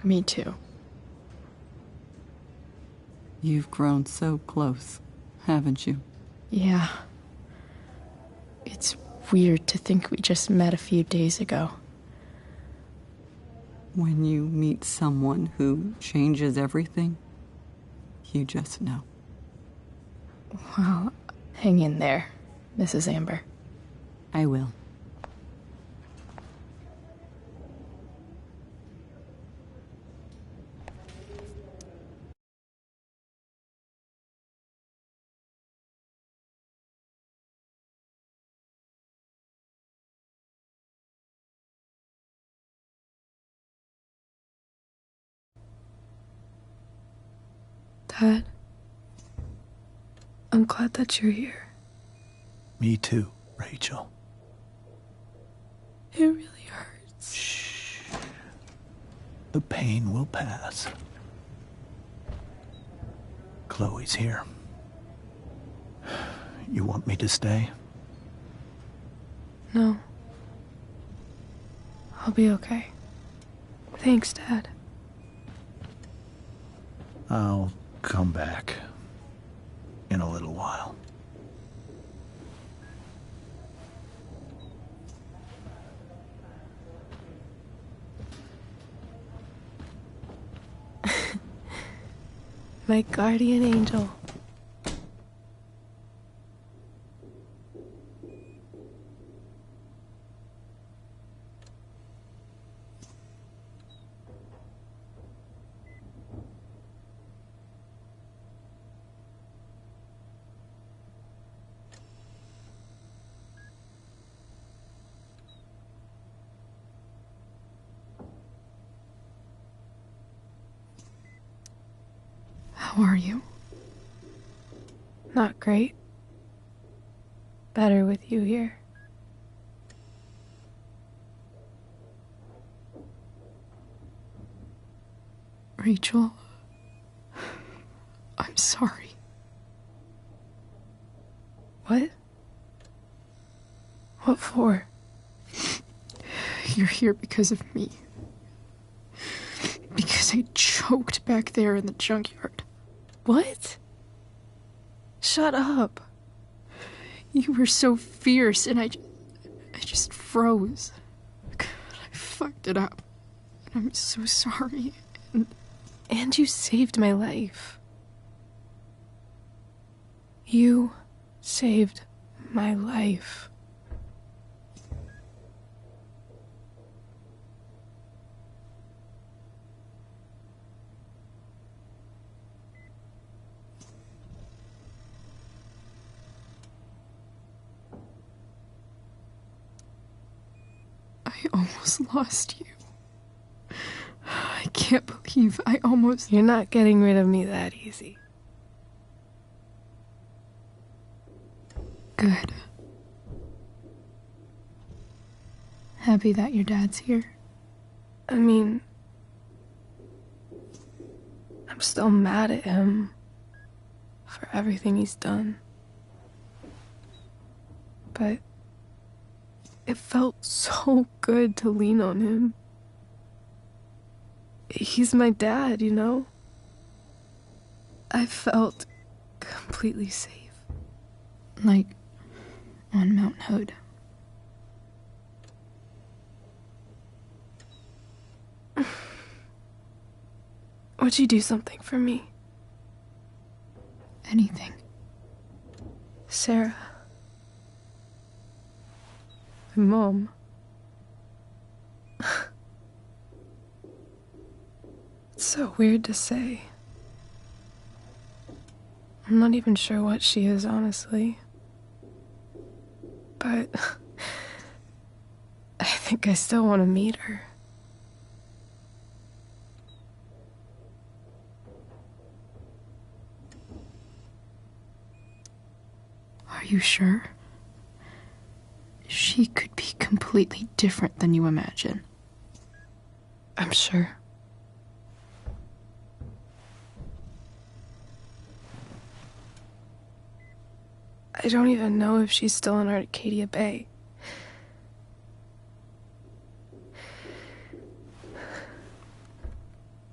Me too. You've grown so close, haven't you? Yeah. It's weird to think we just met a few days ago. When you meet someone who changes everything, you just know. Well, hang in there, Mrs. Amber. I will. Dad, I'm glad that you're here. Me too, Rachel. It really hurts. Shh. The pain will pass. Chloe's here. You want me to stay? No. I'll be okay. Thanks, Dad. I'll come back in a little while. My guardian angel. How are you? Not great. Better with you here. Rachel, I'm sorry. What? What for? You're here because of me. Because I choked back there in the junkyard. What? Shut up. You were so fierce, and I just froze. I fucked it up. I'm so sorry. And you saved my life. You saved my life. I almost lost you. I can't believe I almost... You're not getting rid of me that easy. Good. Happy that your dad's here? I mean, I'm still mad at him for everything he's done. But it felt so good to lean on him. He's my dad, you know? I felt completely safe. Like on Mount Hood. Would you do something for me? Anything. Sarah. My mom. It's so weird to say. I'm not even sure what she is, honestly. But I think I still want to meet her. Are you sure? She could be completely different than you imagine. I'm sure. I don't even know if she's still in Arcadia Bay.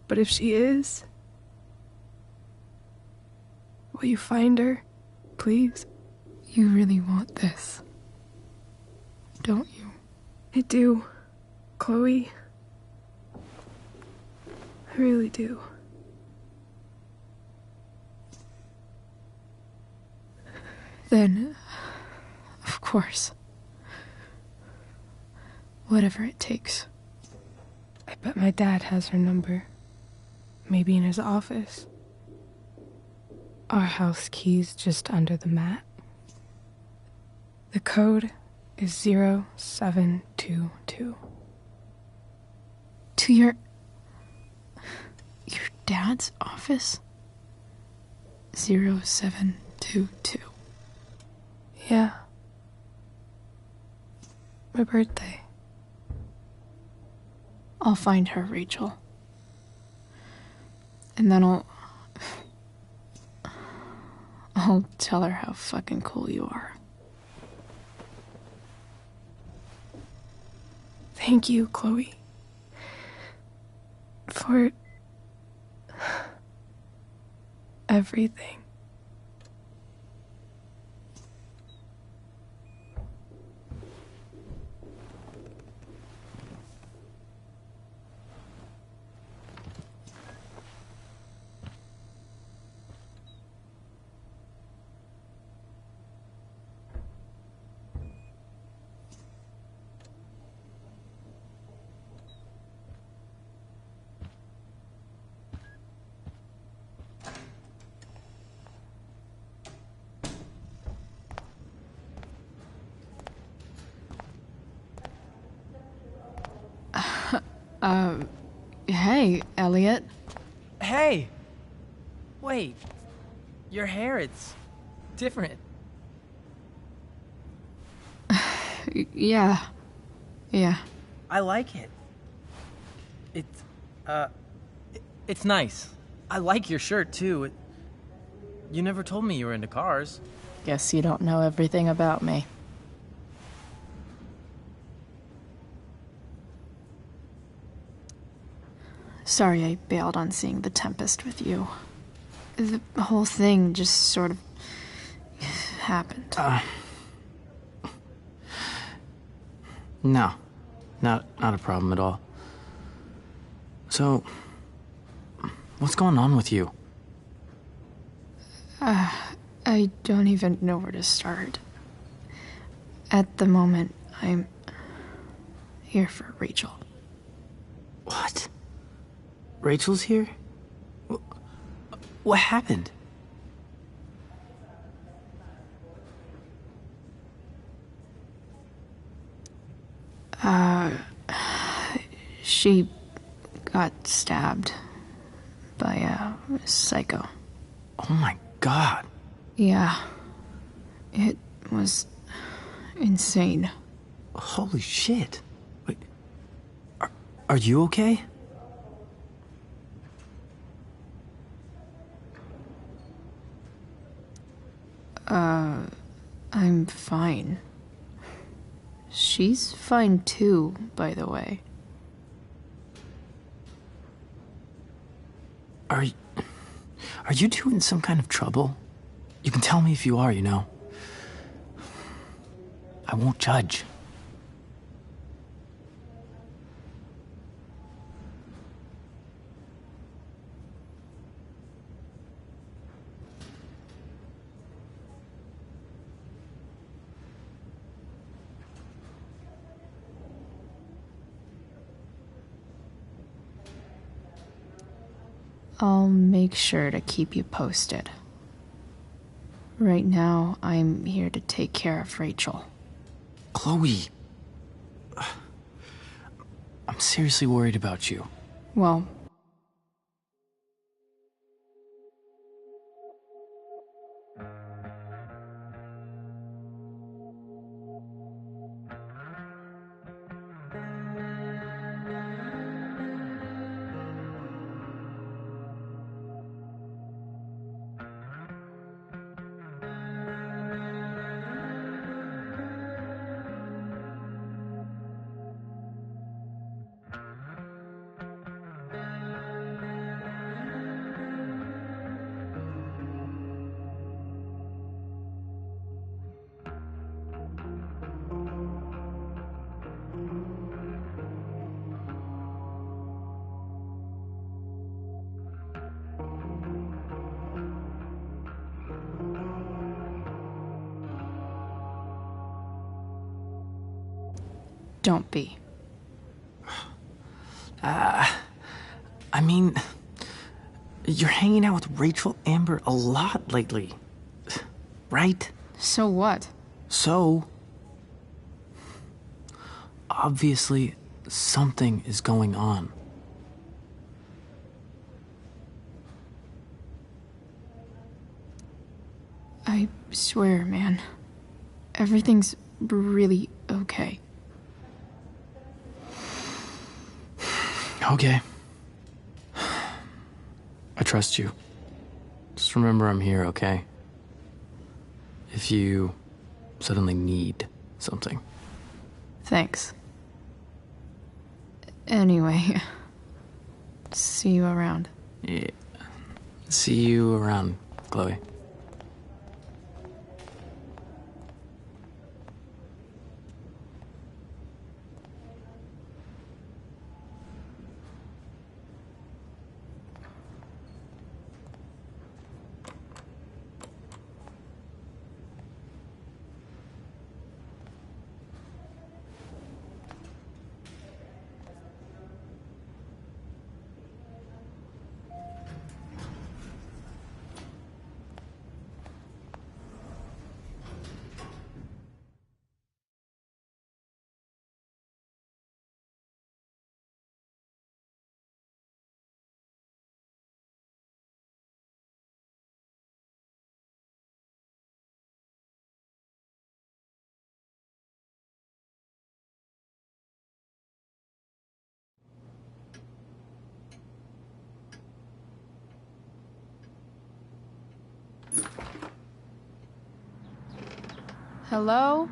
But if she is, will you find her, please? You really want this, don't you? I do, Chloe. I really do. Then, of course. Whatever it takes. I bet my dad has her number. Maybe in his office. Our house key's just under the mat. The code is 0722. To your dad's office? 0722. Yeah. My birthday. I'll find her, Rachel. And then I'll tell her how fucking cool you are. Thank you, Chloe. For everything. Hey, Elliot. Hey! Wait. Your hair, it's different. Yeah. I like it. It's nice. I like your shirt, too. You never told me you were into cars. Guess you don't know everything about me. Sorry I bailed on seeing The Tempest with you. The whole thing just sort of happened. No. Not a problem at all. So, what's going on with you? I don't even know where to start. At the moment, I'm here for Rachel. What? Rachel's here? What happened? She got stabbed by a psycho. Oh my god. Yeah. It was insane. Holy shit. Wait. Are you okay? I'm fine. She's fine too, by the way. Are you two in some kind of trouble? You can tell me if you are, you know. I won't judge. I'll make sure to keep you posted. Right now, I'm here to take care of Rachel. Chloe. I'm seriously worried about you. Well, don't be. I mean, you're hanging out with Rachel Amber a lot lately, right? So what? So, obviously, something is going on. I swear, man. Everything's really okay. Okay. I trust you. Just remember I'm here, okay? If you suddenly need something. Thanks. Anyway, see you around. Yeah. See you around, Chloe. Hello?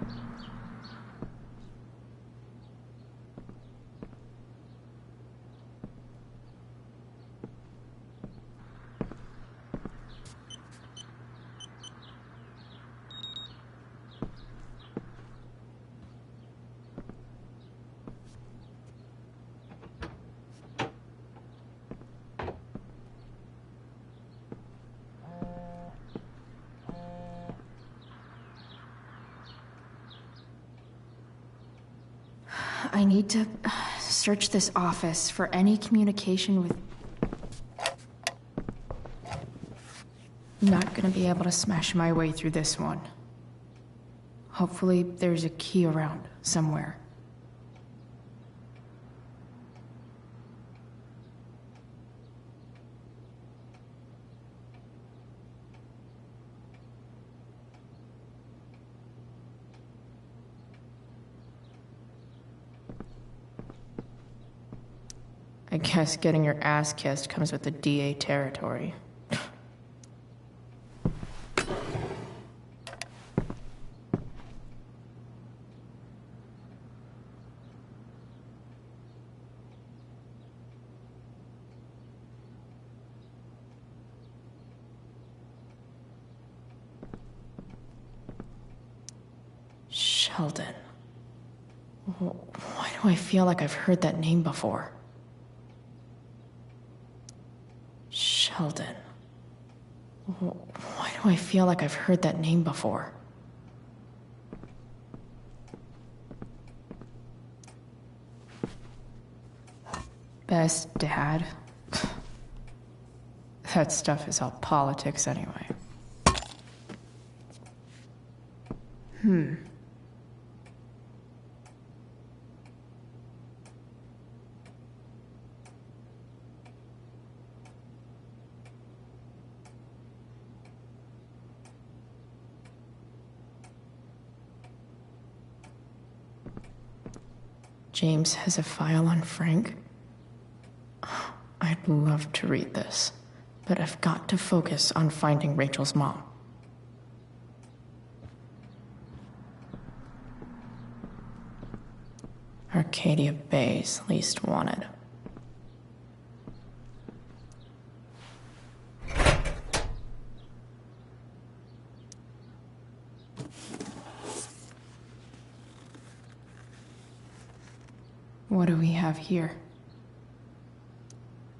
I need to search this office for any communication with... Not gonna be able to smash my way through this one. Hopefully there's a key around somewhere. I guess getting your ass kissed comes with the DA territory. Sheldon. Why do I feel like I've heard that name before? Sheldon. Why do I feel like I've heard that name before? Best dad? That stuff is all politics anyway. James has a file on Frank? I'd love to read this, but I've got to focus on finding Rachel's mom. Arcadia Bay's least wanted. What do we have here?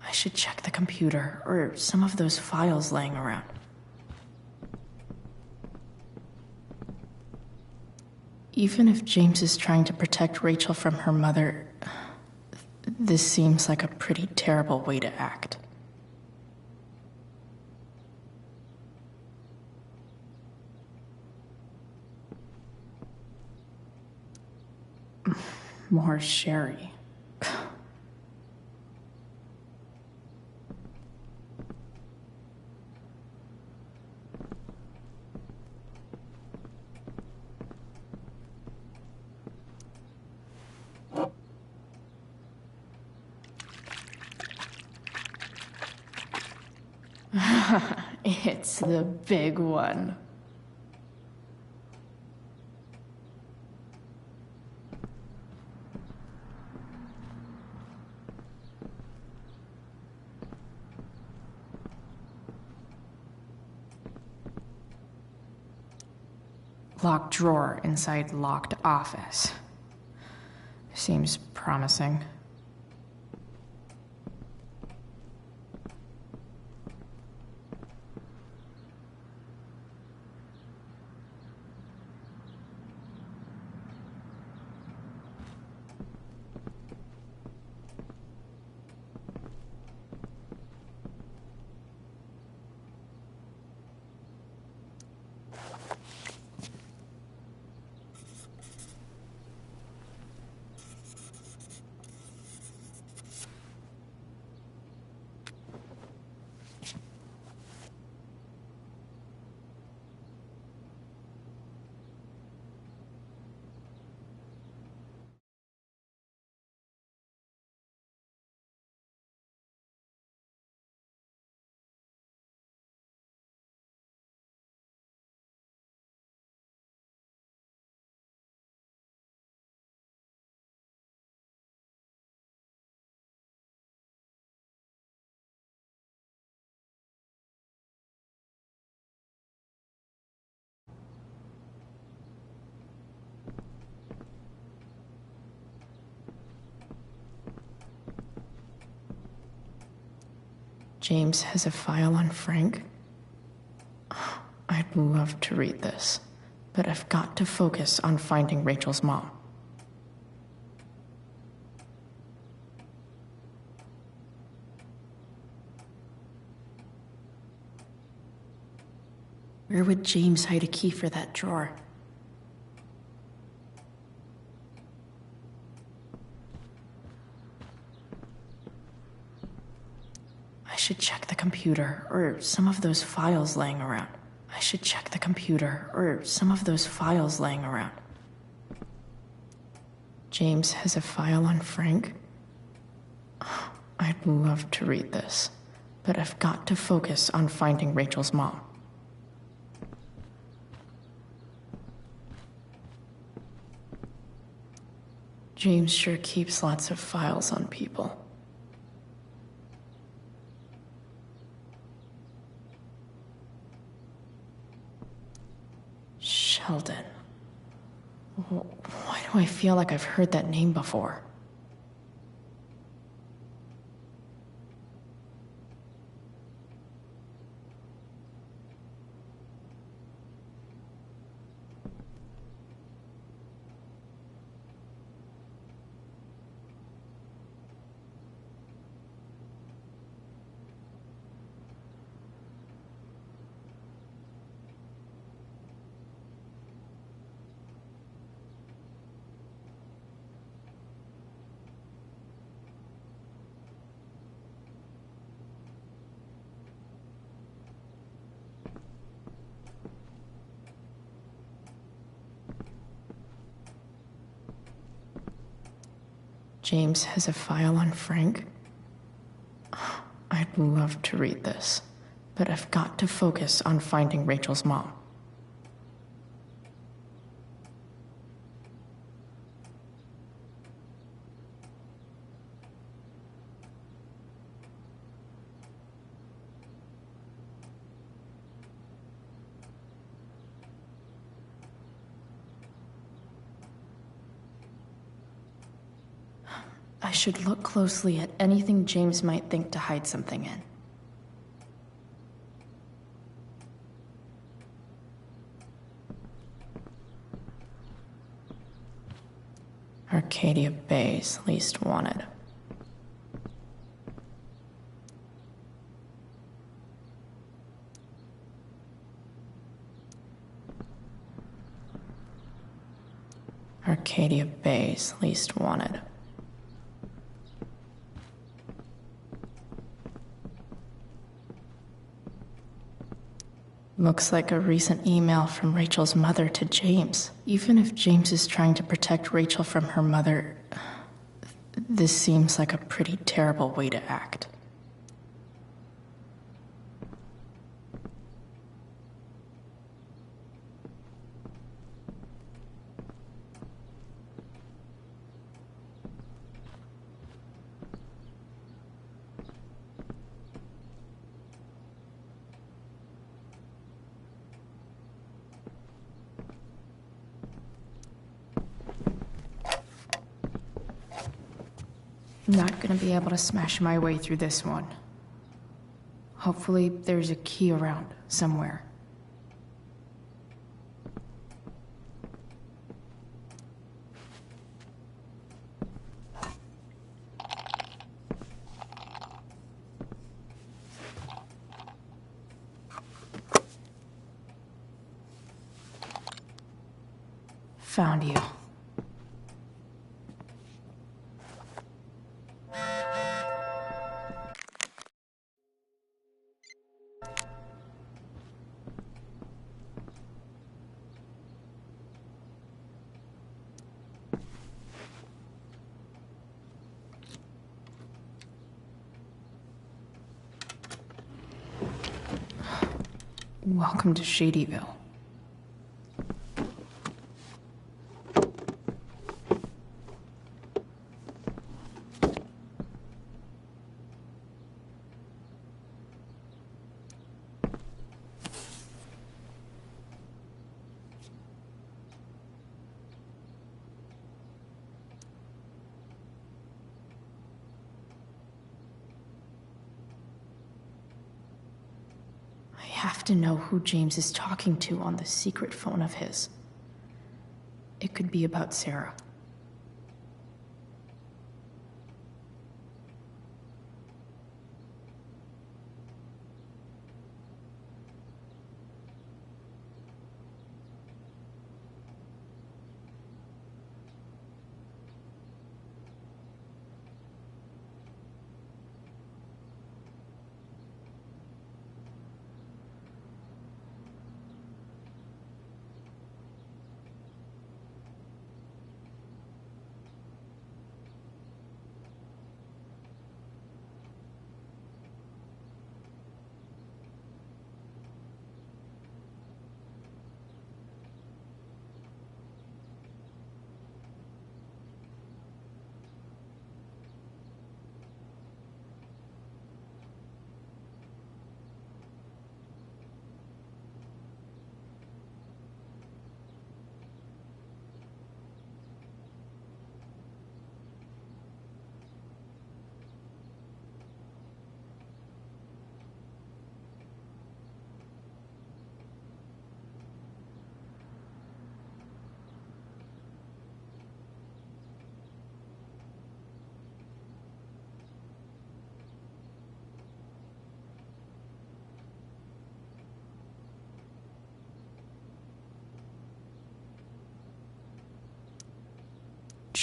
I should check the computer or some of those files laying around. Even if James is trying to protect Rachel from her mother, this seems like a pretty terrible way to act. More sherry. It's the big one. Locked drawer inside locked office. Seems promising. James has a file on Frank? I'd love to read this, but I've got to focus on finding Rachel's mom. Where would James hide a key for that drawer? I should check the computer, or some of those files laying around. I should check the computer, or some of those files laying around. James has a file on Frank? I'd love to read this, but I've got to focus on finding Rachel's mom. James sure keeps lots of files on people. Sheldon. Why do I feel like I've heard that name before? James has a file on Frank? I'd love to read this, but I've got to focus on finding Rachel's mom. I should look closely at anything James might think to hide something in. Arcadia Bay's least wanted. Arcadia Bay's least wanted. Looks like a recent email from Rachel's mother to James. Even if James is trying to protect Rachel from her mother, this seems like a pretty terrible way to act. Not gonna be able to smash my way through this one. Hopefully, there's a key around somewhere. Found you. Welcome to Shadyville. I have to know who James is talking to on the secret phone of his. It could be about Sarah.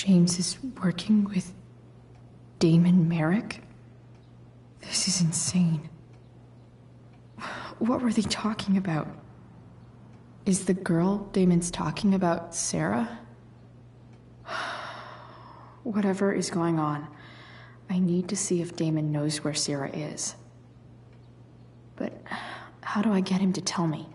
James is working with Damon Merrick? This is insane. What were they talking about? Is the girl Damon's talking about Sarah? Whatever is going on, I need to see if Damon knows where Sarah is. But how do I get him to tell me?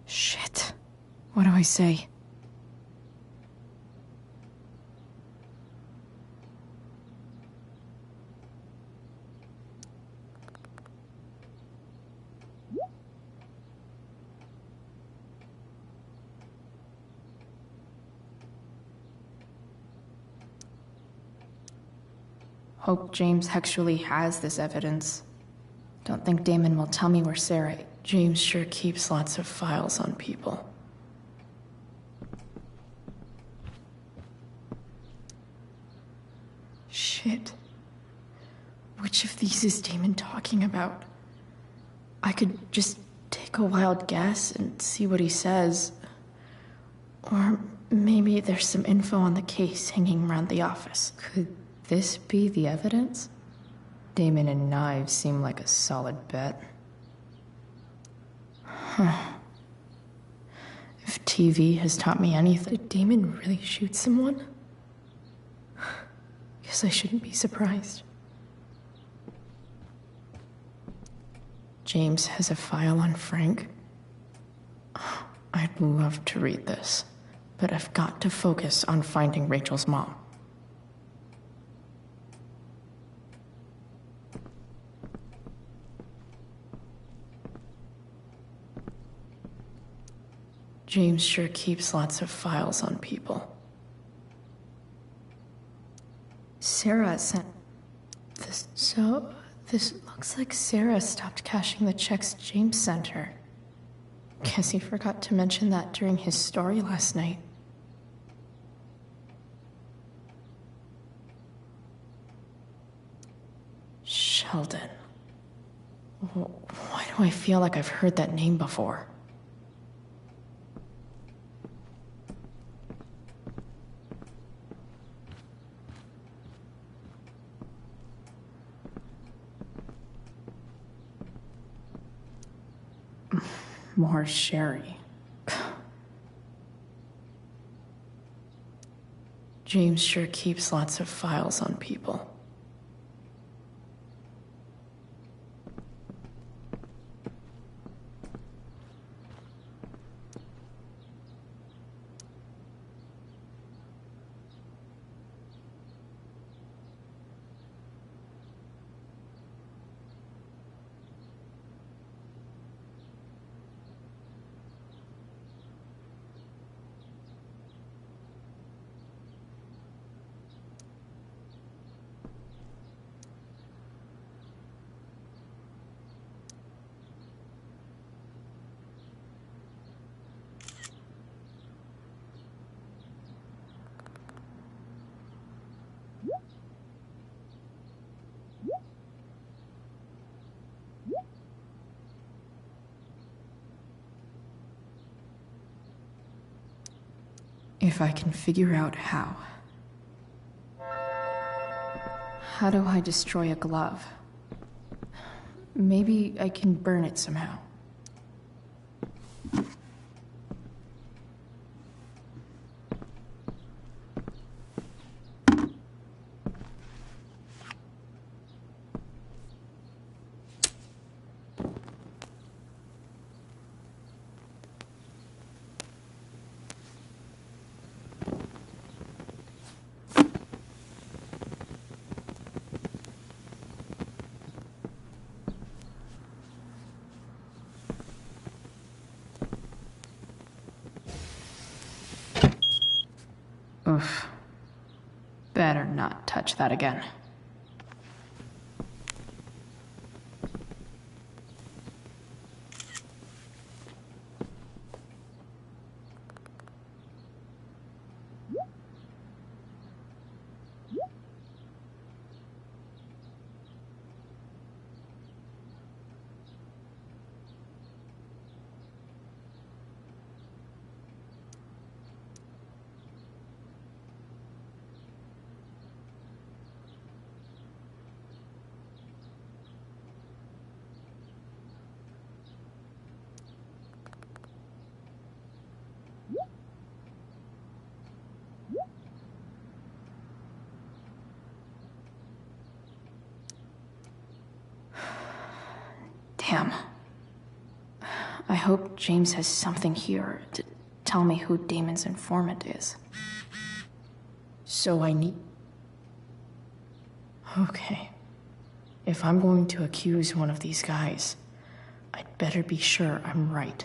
Shit. What do I say? Hope James actually has this evidence. Don't think Damon will tell me where Sarah... James sure keeps lots of files on people. Shit. Which of these is Damon talking about? I could just take a wild guess and see what he says. Or maybe there's some info on the case hanging around the office. Could this be the evidence? Damon and knives seem like a solid bet. Huh. If TV has taught me anything, did Damon really shoot someone? Guess I shouldn't be surprised. James has a file on Frank. I'd love to read this, but I've got to focus on finding Rachel's mom. James sure keeps lots of files on people. Sarah sent this. So, this looks like Sarah stopped cashing the checks James sent her. Guess he forgot to mention that during his story last night. Sheldon. Why do I feel like I've heard that name before? More Sherry. James sure keeps lots of files on people. If I can figure out how. How do I destroy a glove? Maybe I can burn it somehow. Oof. Better not touch that again. Damn. I hope James has something here to tell me who Damon's informant is. So I need... Okay. If I'm going to accuse one of these guys, I'd better be sure I'm right.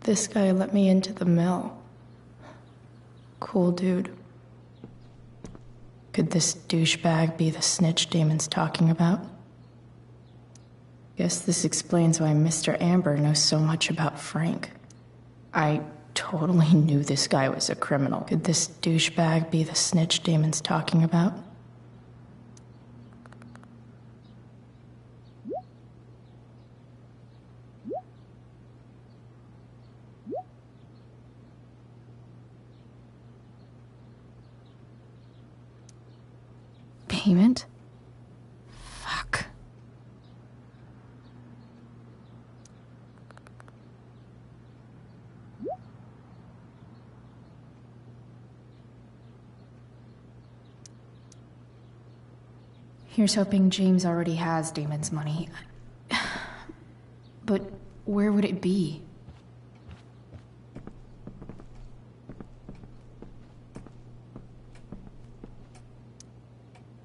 This guy let me into the mill. Cool dude. Could this douchebag be the snitch Damon's talking about? Guess this explains why Mr. Amber knows so much about Frank. I totally knew this guy was a criminal. Could this douchebag be the snitch Damon's talking about? Payment? Fuck. Here's hoping James already has Damon's money. But where would it be?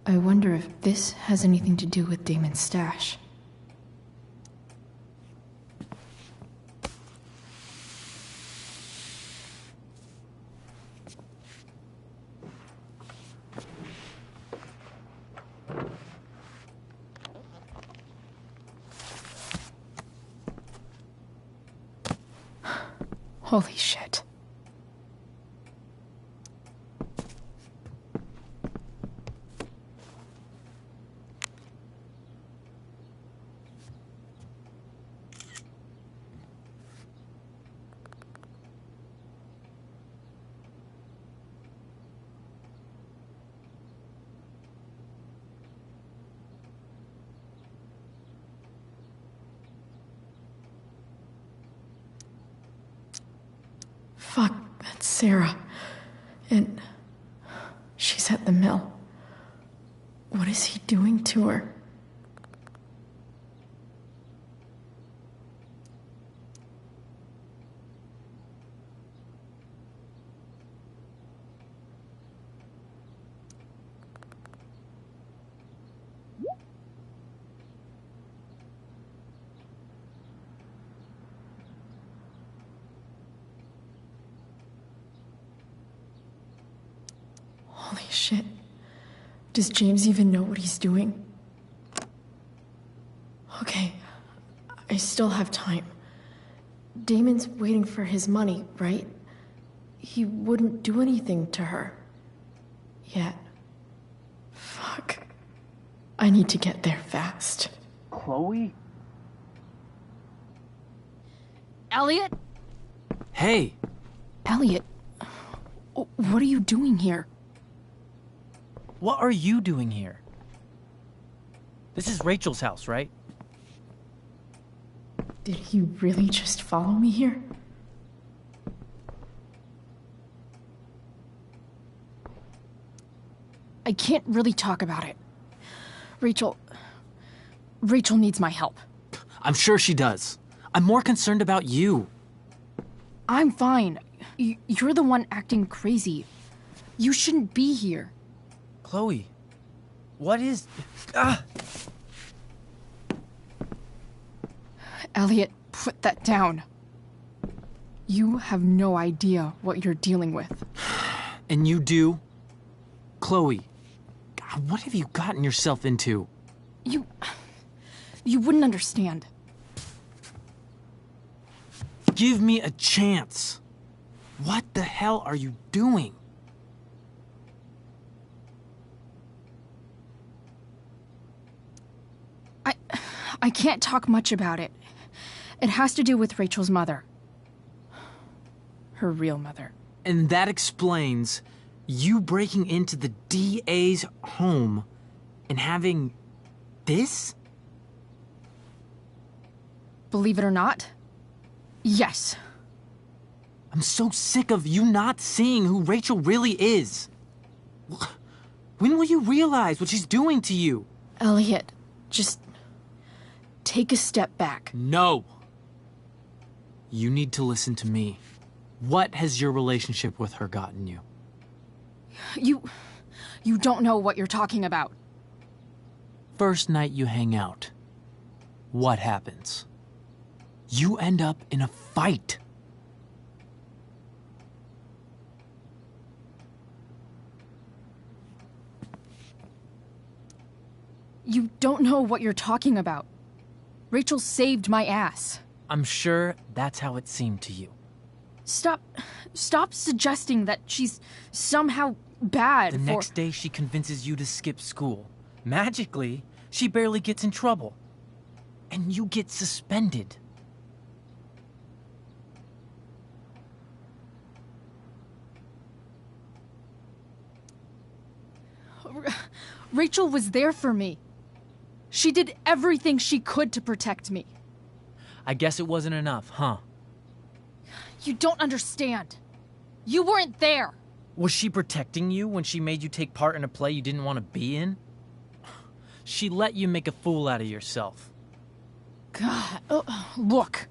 I wonder if this has anything to do with Damon's stash. Holy shit. Fuck, that's Sarah. And she's at the mill. What is he doing to her? Holy shit. Does James even know what he's doing? Okay, I still have time. Damon's waiting for his money, right? He wouldn't do anything to her. Yet. Fuck. I need to get there fast. Chloe? Elliot? Hey! Elliot, what are you doing here? What are you doing here? This is Rachel's house, right? Did he really just follow me here? I can't really talk about it. Rachel needs my help. I'm sure she does. I'm more concerned about you. I'm fine. You're the one acting crazy. You shouldn't be here. Chloe, what is... Elliot, put that down. You have no idea what you're dealing with. And you do? Chloe, God, what have you gotten yourself into? You wouldn't understand. Give me a chance. What the hell are you doing? I can't talk much about it. It has to do with Rachel's mother. Her real mother. And that explains you breaking into the DA's home and having this? Believe it or not, yes. I'm so sick of you not seeing who Rachel really is. When will you realize what she's doing to you? Elliot, just take a step back. No. You need to listen to me. What has your relationship with her gotten you? You don't know what you're talking about. First night you hang out, what happens? You end up in a fight. You don't know what you're talking about. Rachel saved my ass. I'm sure that's how it seemed to you. Stop suggesting that she's somehow bad. The next day she convinces you to skip school. Magically, she barely gets in trouble. And you get suspended. Rachel was there for me. She did everything she could to protect me. I guess it wasn't enough, huh? You don't understand. You weren't there. Was she protecting you when she made you take part in a play you didn't want to be in? She let you make a fool out of yourself. God, look.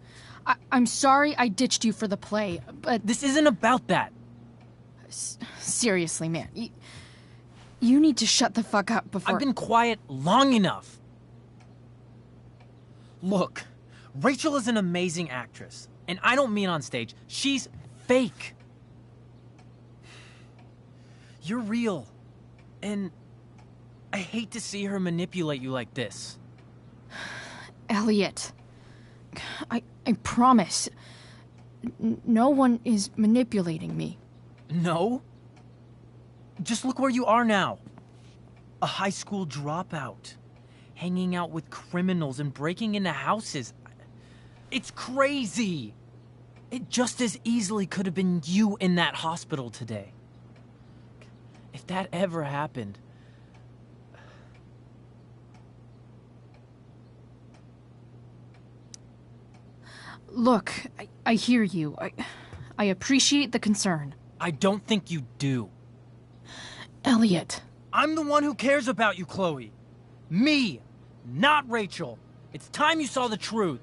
I'm sorry I ditched you for the play, but... This isn't about that. Seriously, man. You need to shut the fuck up before... I've been quiet long enough. Look, Rachel is an amazing actress. And I don't mean on stage. She's fake. You're real. And I hate to see her manipulate you like this. Elliot, I promise. No one is manipulating me. No? Just look where you are now. A high school dropout. Hanging out with criminals and breaking into houses. It's crazy. It just as easily could have been you in that hospital today. If that ever happened... Look, I hear you. I appreciate the concern. I don't think you do. Elliot. I'm the one who cares about you, Chloe. Me, not Rachel. It's time you saw the truth.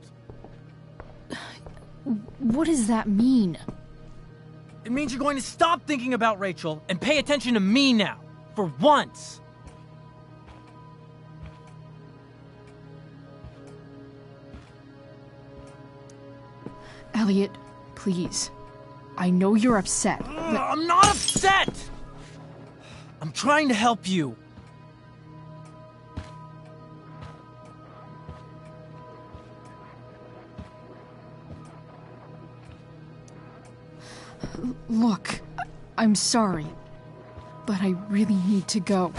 What does that mean? It means you're going to stop thinking about Rachel and pay attention to me now. For once. Elliot, please. I know you're upset, but... I'm not upset! I'm trying to help you. Look, I'm sorry, but I really need to go.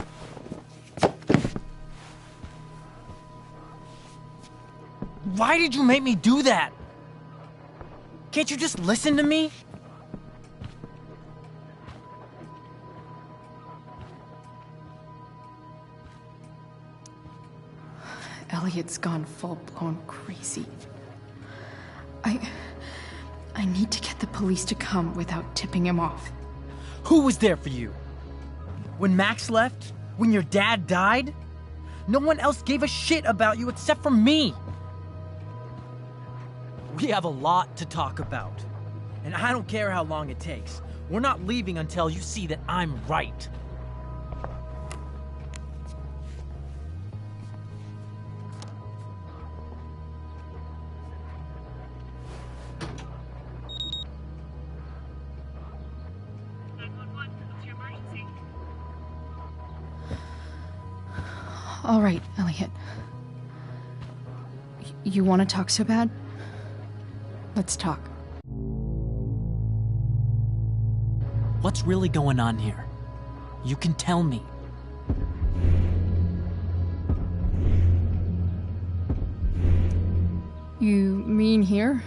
Why did you make me do that? Can't you just listen to me? Elliot's gone full-blown crazy. I need to get the police to come without tipping him off. Who was there for you? When Max left? When your dad died? No one else gave a shit about you except for me. We have a lot to talk about. And I don't care how long it takes. We're not leaving until you see that I'm right. All right, Elliot. You want to talk so bad? Let's talk. What's really going on here? You can tell me. You mean here?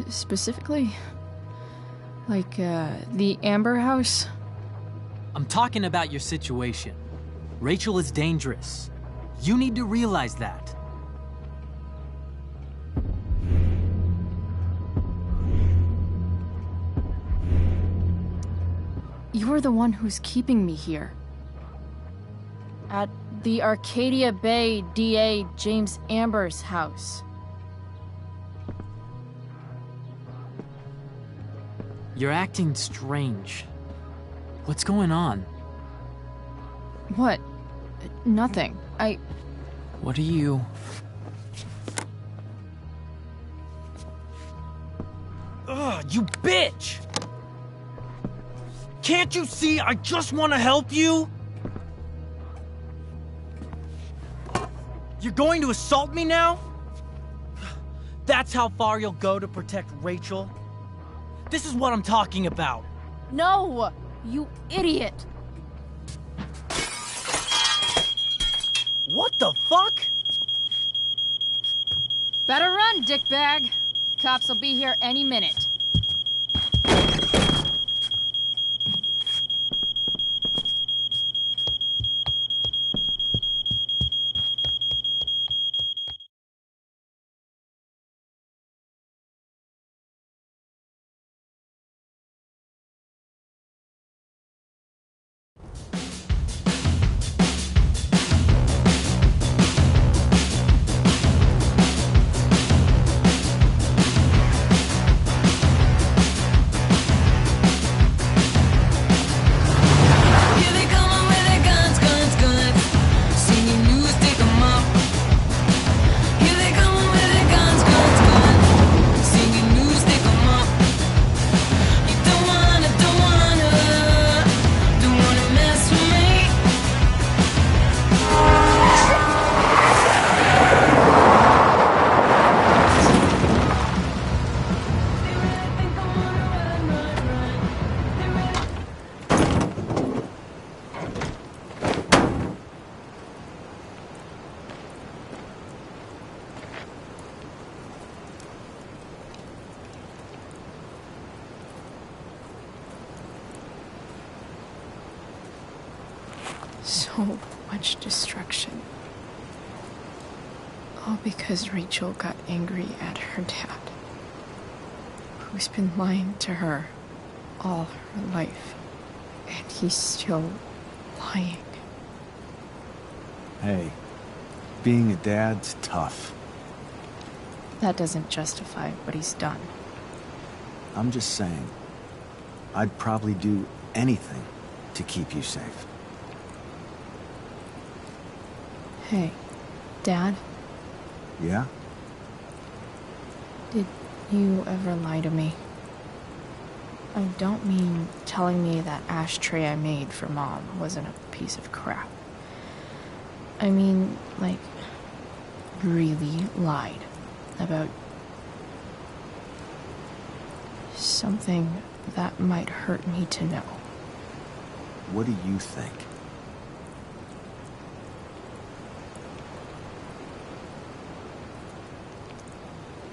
Specifically? Like, the Amber House? I'm talking about your situation. Rachel is dangerous. You need to realize that. You're the one who's keeping me here. At the Arcadia Bay DA James Amber's house. You're acting strange. What's going on? What? Nothing. What are you... Ugh, you bitch! Can't you see I just want to help you? You're going to assault me now? That's how far you'll go to protect Rachel? This is what I'm talking about. No! You idiot! What the fuck? Better run, dickbag. Cops will be here any minute. So much destruction. All because Rachel got angry at her dad, who's been lying to her all her life. And he's still lying. Hey, being a dad's tough. That doesn't justify what he's done. I'm just saying, I'd probably do anything to keep you safe. Hey, Dad, Yeah? did you ever lie to me? I don't mean telling me that ashtray I made for Mom wasn't a piece of crap. I mean, like, really lied about something that might hurt me to know. What do you think?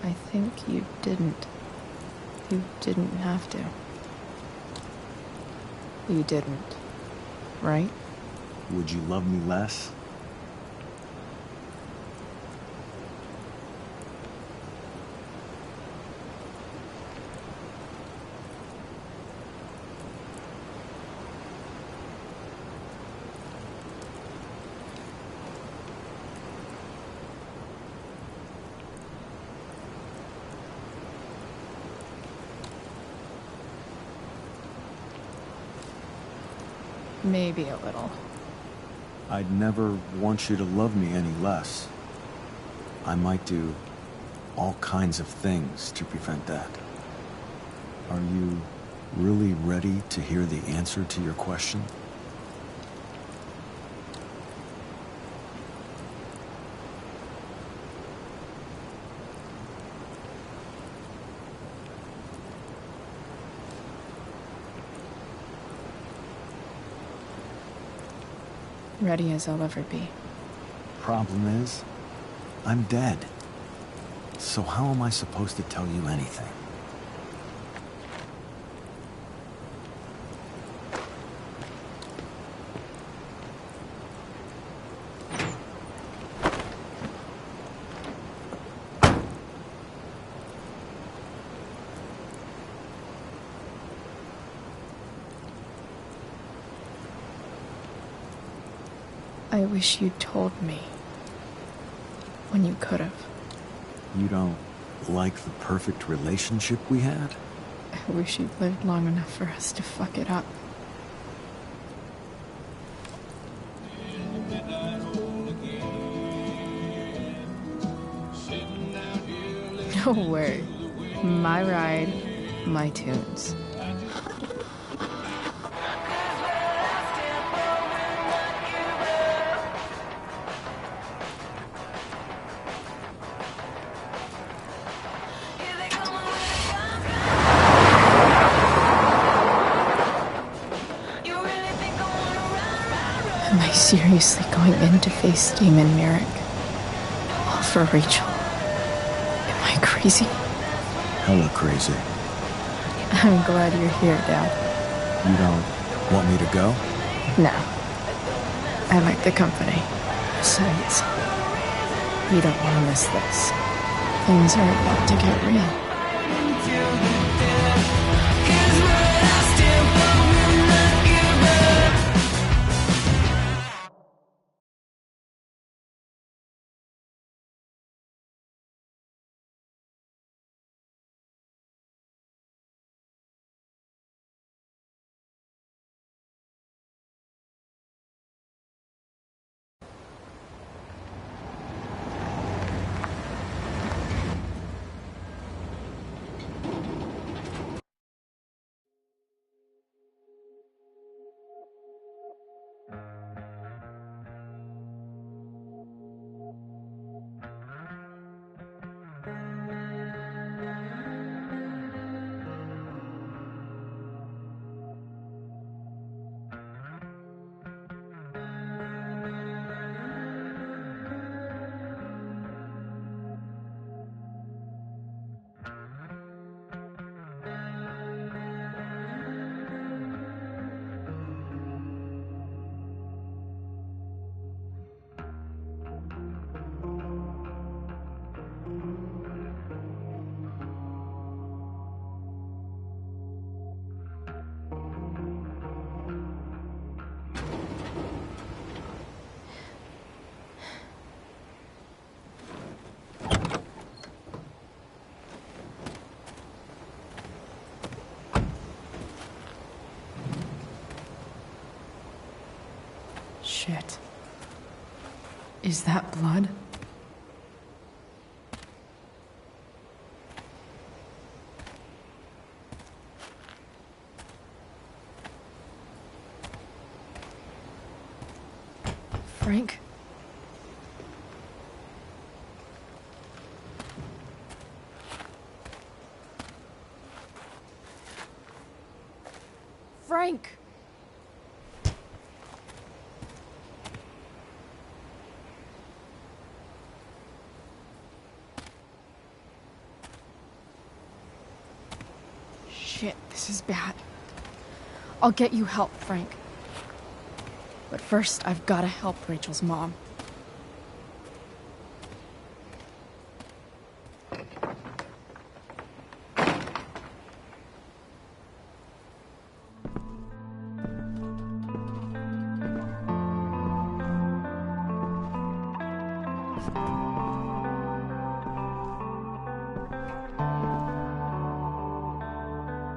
I think you didn't. You didn't have to. You didn't, right? Would you love me less? Maybe a little. I'd never want you to love me any less. I might do all kinds of things to prevent that. Are you really ready to hear the answer to your question? ready as I'll ever be. Problem is, I'm dead. So how am I supposed to tell you anything? I wish you'd told me. When you could have. You don't like the perfect relationship we had? I wish you'd lived long enough for us to fuck it up. No way. My ride, my tunes. Am I seriously going in to face Damon Merrick? All for Rachel? Am I crazy? Hella crazy. I'm glad you're here, Dad. You don't want me to go? No. I like the company. Besides, you don't want to miss this. Things are about to get real. Shit. Is that blood? Frank? Frank! Shit, this is bad. I'll get you help, Frank. But first, I've gotta help Rachel's mom.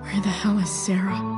Where the hell is Sarah?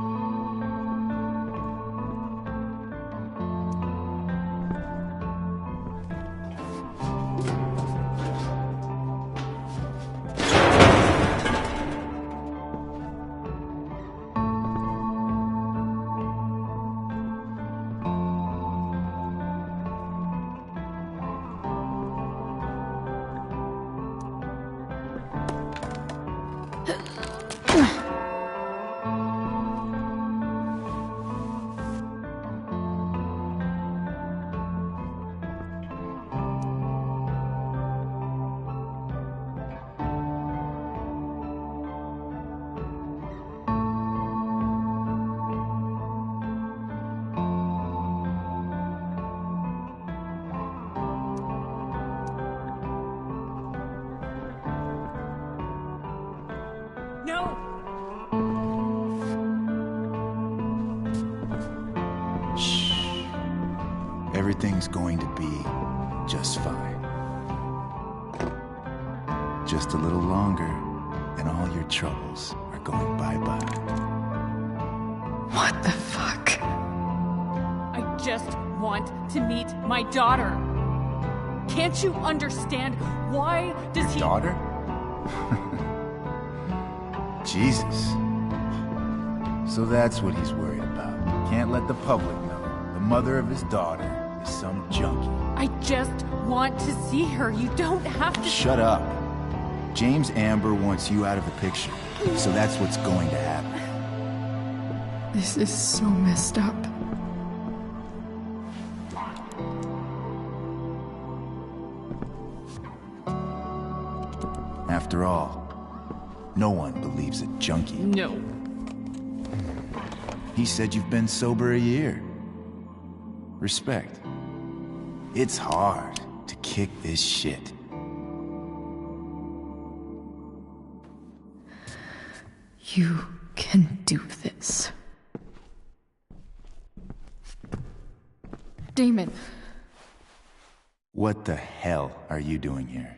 No! Shh. Everything's going to be just fine. Just a little longer, and all your troubles are going bye-bye. What the fuck? I just want to meet my daughter. Can't you understand? Why does he... Daughter? Jesus. So that's what he's worried about. Can't let the public know the mother of his daughter is some junkie. I just want to see her. You don't have to... Shut up. James Amber wants you out of the picture, so that's what's going to happen. This is so messed up. After all, no one believes a junkie. No. He said you've been sober a year. Respect. It's hard to kick this shit. You can do this. Damon. What the hell are you doing here?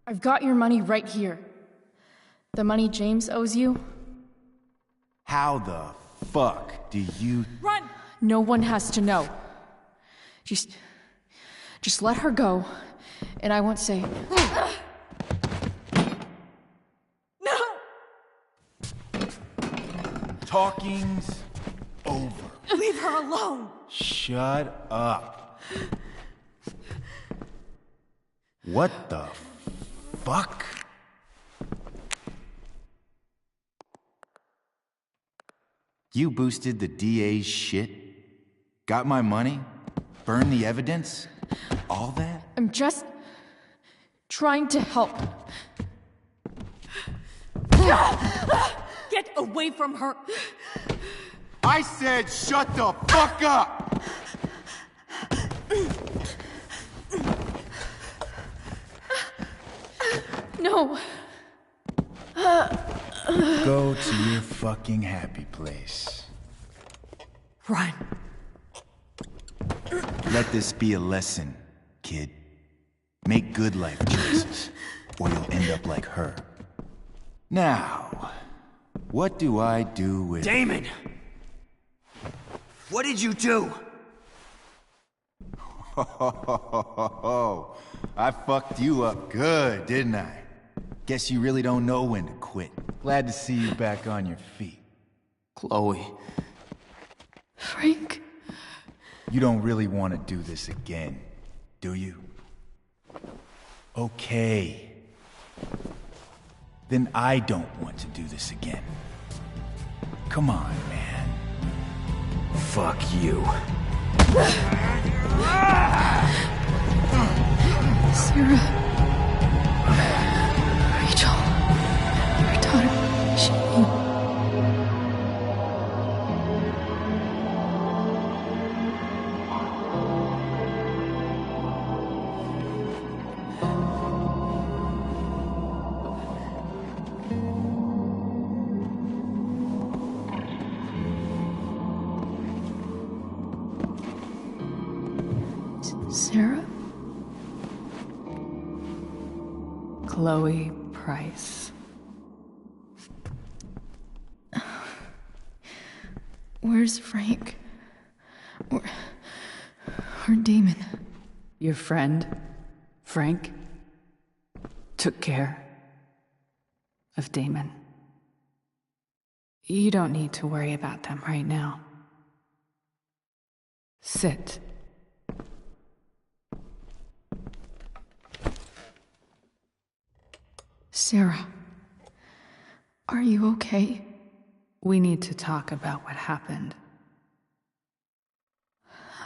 I've got your money right here. The money James owes you. How the fuck do you... Run! No one has to know. Just let her go, and I won't say... No! Talking's over. Leave her alone! Shut up. What the fuck? You boosted the DA's shit? Got my money? Burned the evidence? All that? I'm just trying to help. Get away from her! I said shut the fuck up! No. Go to your fucking happy place. Run. Let this be a lesson, kid. Make good life choices, or you'll end up like her. Now, what do I do with... Damon! What did you do? I fucked you up good, didn't I? Guess you really don't know when to quit. Glad to see you back on your feet. Chloe. Frank? You don't really want to do this again, do you? Okay. Then I don't want to do this again. Come on, man. Fuck you. Sarah. Rachel. Her daughter. She... Sarah? Chloe Price. Where's Frank? Or Damon? Your friend, Frank, took care of Damon. You don't need to worry about them right now. Sit. Sarah, are you okay? We need to talk about what happened.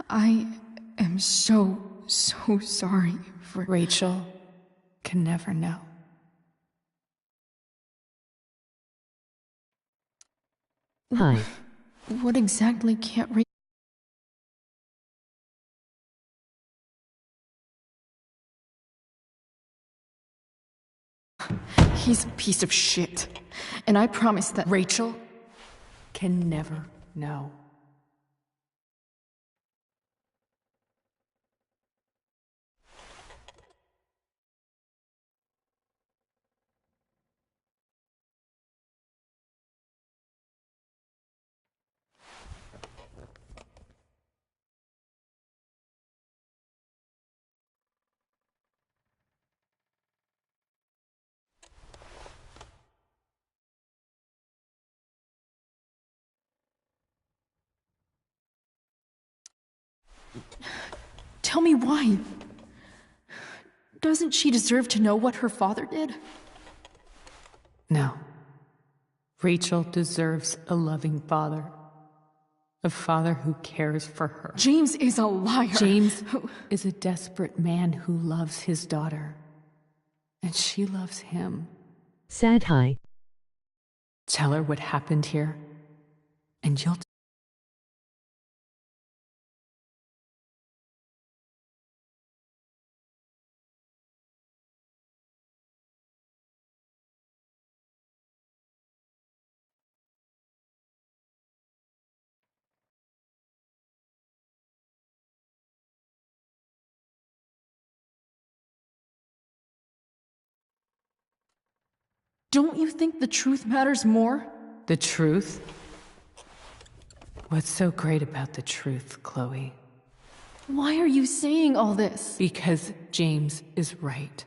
I am so sorry for... Rachel can never know. Hi. What exactly can't Rachel... He's a piece of shit. And I promise that Rachel can never know. Tell me why. Doesn't she deserve to know what her father did? No. Rachel deserves a loving father. A father who cares for her. James is a liar. James is a desperate man who loves his daughter. And she loves him. Sad hi. Tell her what happened here, and you'll... Don't you think the truth matters more? The truth? What's so great about the truth, Chloe? Why are you saying all this? Because James is right.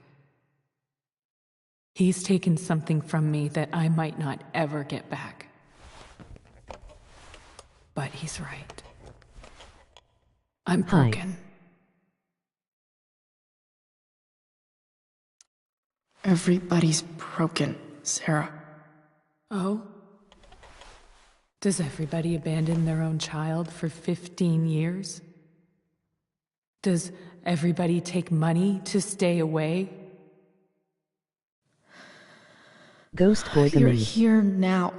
He's taken something from me that I might not ever get back. But he's right. I'm broken. Everybody's broken, Sarah. Oh? Does everybody abandon their own child for 15 years? Does everybody take money to stay away? Ghost boy You're here now.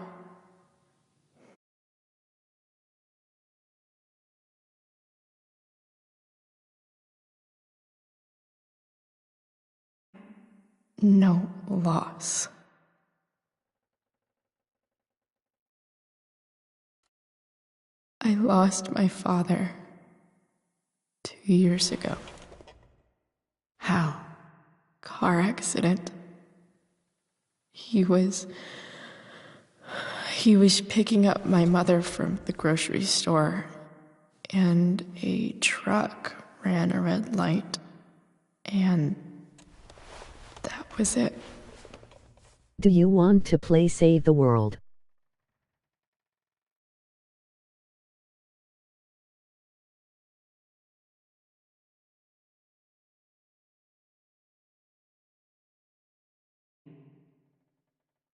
No loss. I lost my father 2 years ago. How? Car accident. He was picking up my mother from the grocery store, and a truck ran a red light, and that was it. Do you want to play Save the World?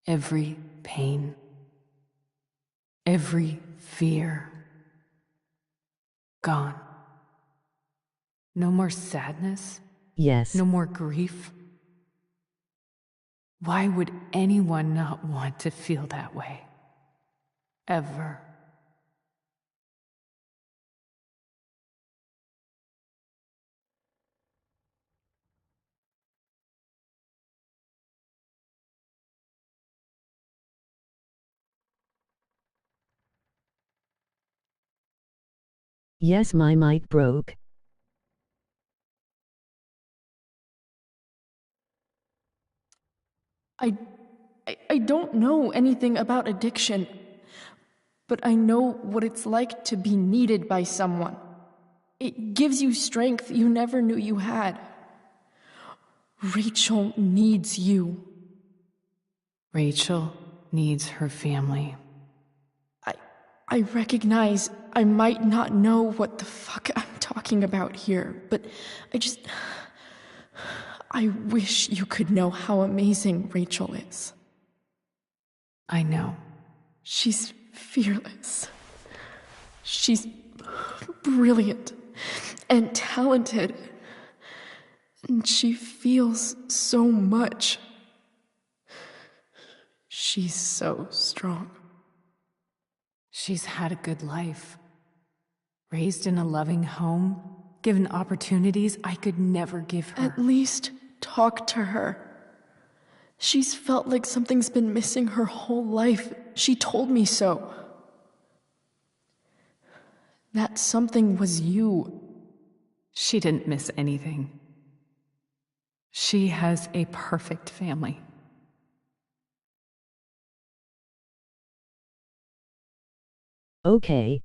Every pain, every fear, gone. No more sadness? Yes. No more grief? Why would anyone not want to feel that way? Ever? Yes, my mic broke. I don't know anything about addiction, but I know what it's like to be needed by someone. It gives you strength you never knew you had. Rachel needs you. Rachel needs her family. I recognize I might not know what the fuck I'm talking about here, but I wish you could know how amazing Rachel is. I know. She's fearless. She's brilliant and talented. And she feels so much. She's so strong. She's had a good life. Raised in a loving home, given opportunities I could never give her. At least talk to her. She's felt like something's been missing her whole life. She told me so. That something was you. She didn't miss anything. She has a perfect family. Okay.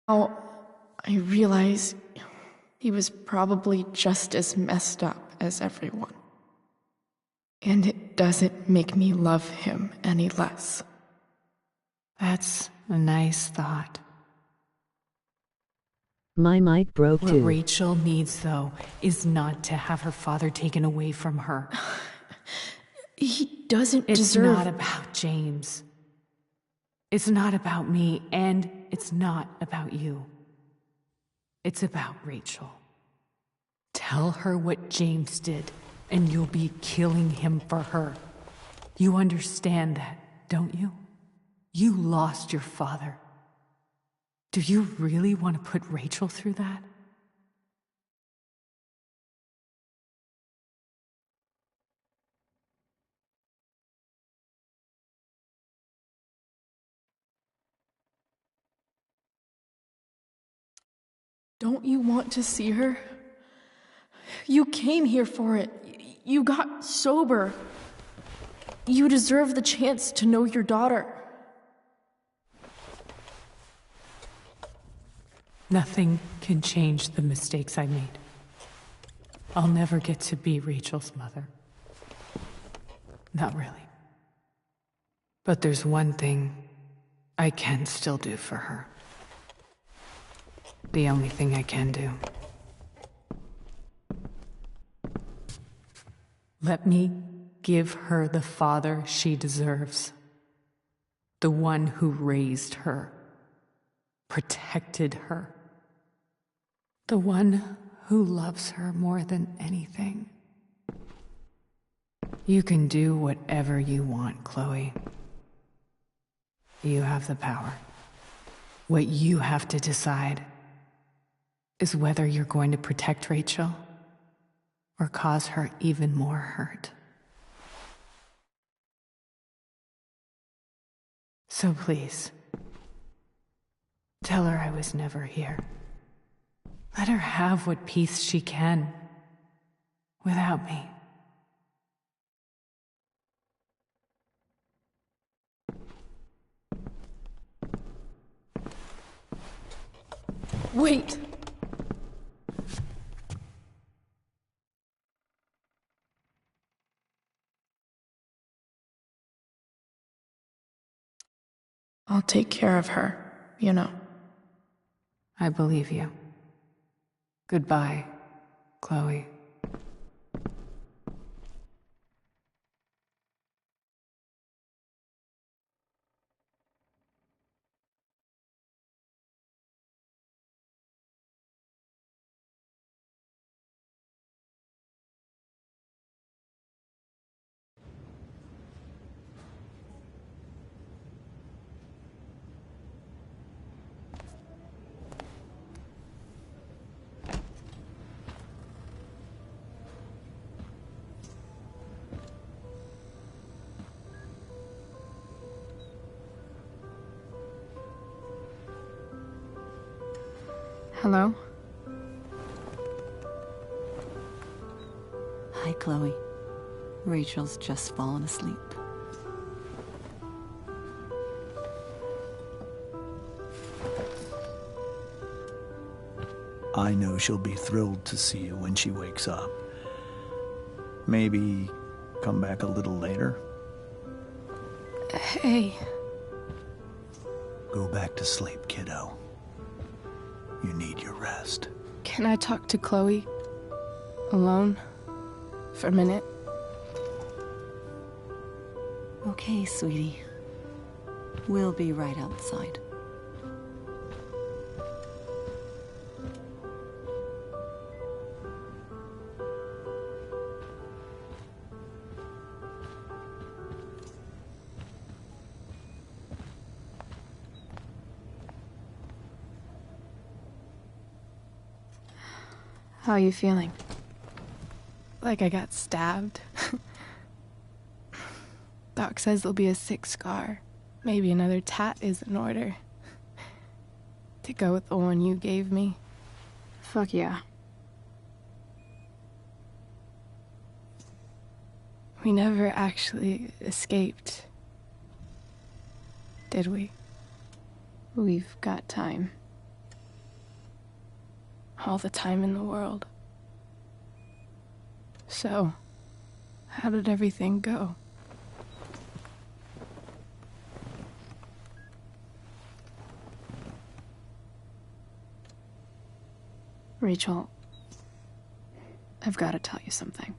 Now, I realize he was probably just as messed up as everyone. And it doesn't make me love him any less. That's a nice thought. My mic broke What too. Rachel needs, though, is not to have her father taken away from her. He doesn't It's deserve... not about James. It's not about me, and it's not about you. It's about Rachel. Tell her what James did, and you'll be killing him for her. You understand that, don't you? You lost your father. Do you really want to put Rachel through that? Don't you want to see her? You came here for it. You got sober. You deserve the chance to know your daughter. Nothing can change the mistakes I made. I'll never get to be Rachel's mother. Not really. But there's one thing I can still do for her. The only thing I can do. Let me give her the father she deserves. The one who raised her, protected her. The one who loves her more than anything. You can do whatever you want, Chloe. You have the power. What you have to decide is whether you're going to protect Rachel or cause her even more hurt. So please, tell her I was never here. Let her have what peace she can without me. Wait! I'll take care of her, you know. I believe you. Goodbye, Chloe. Hello? Hi, Chloe. Rachel's just fallen asleep. I know she'll be thrilled to see you when she wakes up. Maybe come back a little later? Hey. Go back to sleep, kiddo. You need your rest. Can I talk to Chloe? Alone? For a minute? Okay, sweetie. We'll be right outside. How are you feeling? Like I got stabbed? Doc says there'll be a sick scar. Maybe another tat is in order. To go with the one you gave me. Fuck yeah. We never actually escaped, did we? We've got time. All the time in the world. So, how did everything go? Rachel, I've got to tell you something.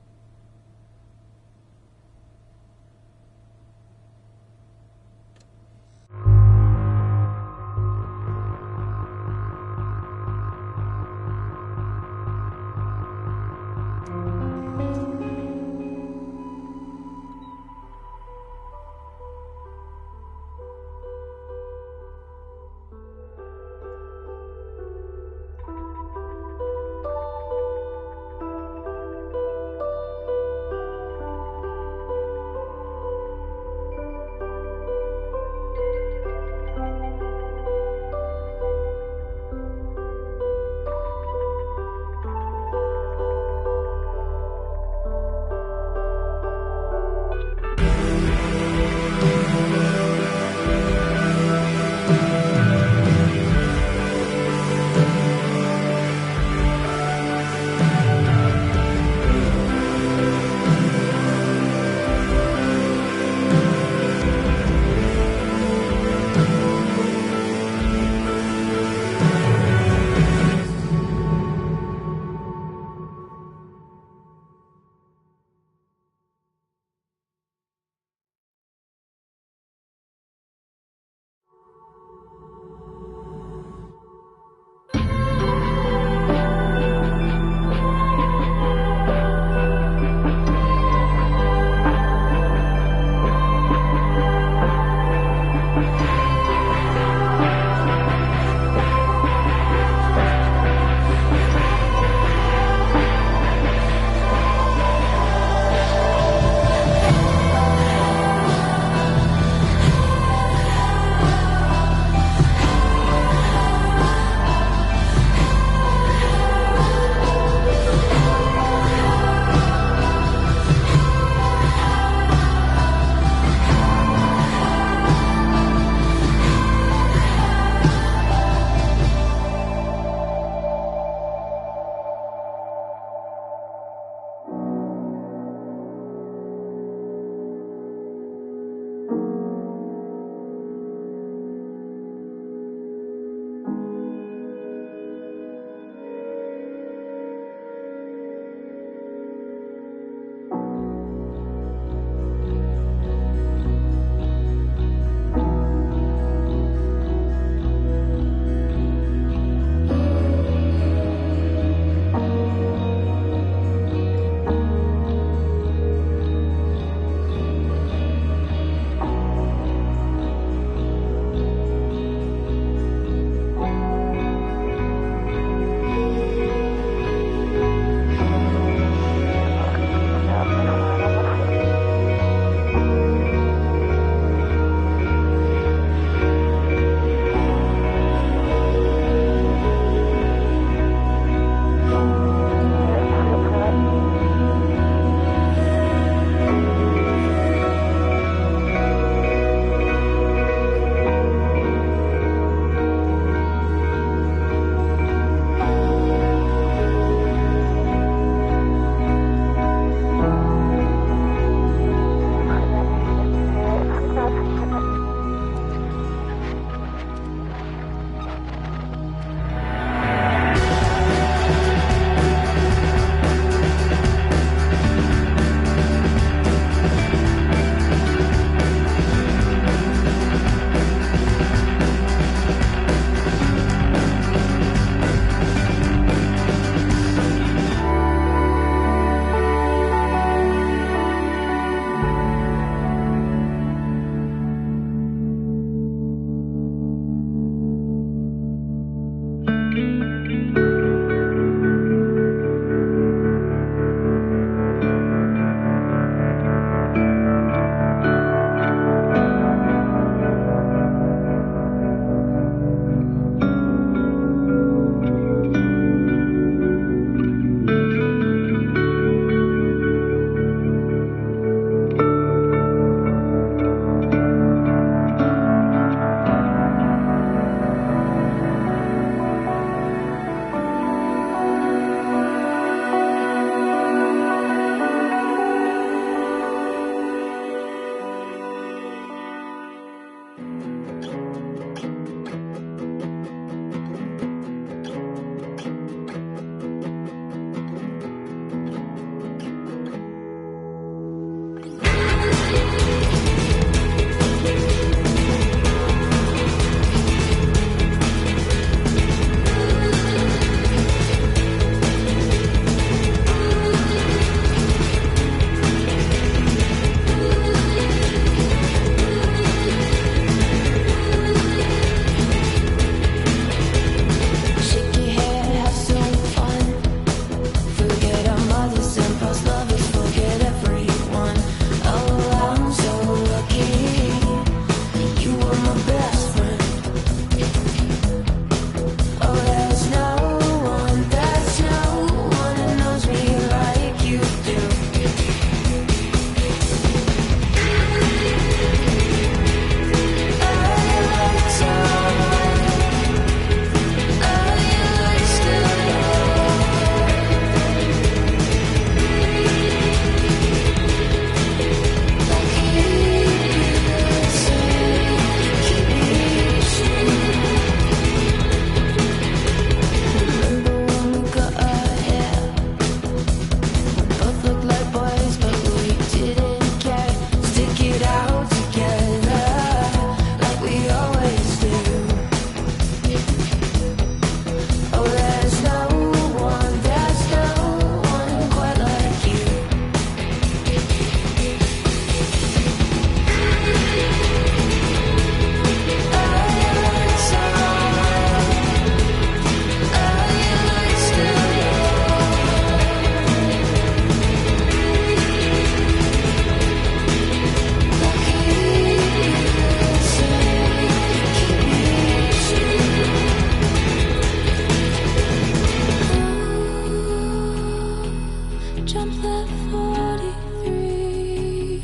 at 43.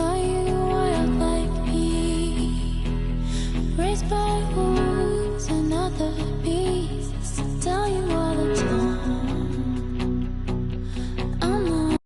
Are you wild like me? Raised by wolves and other beasts. Tell you all the time. I'm not.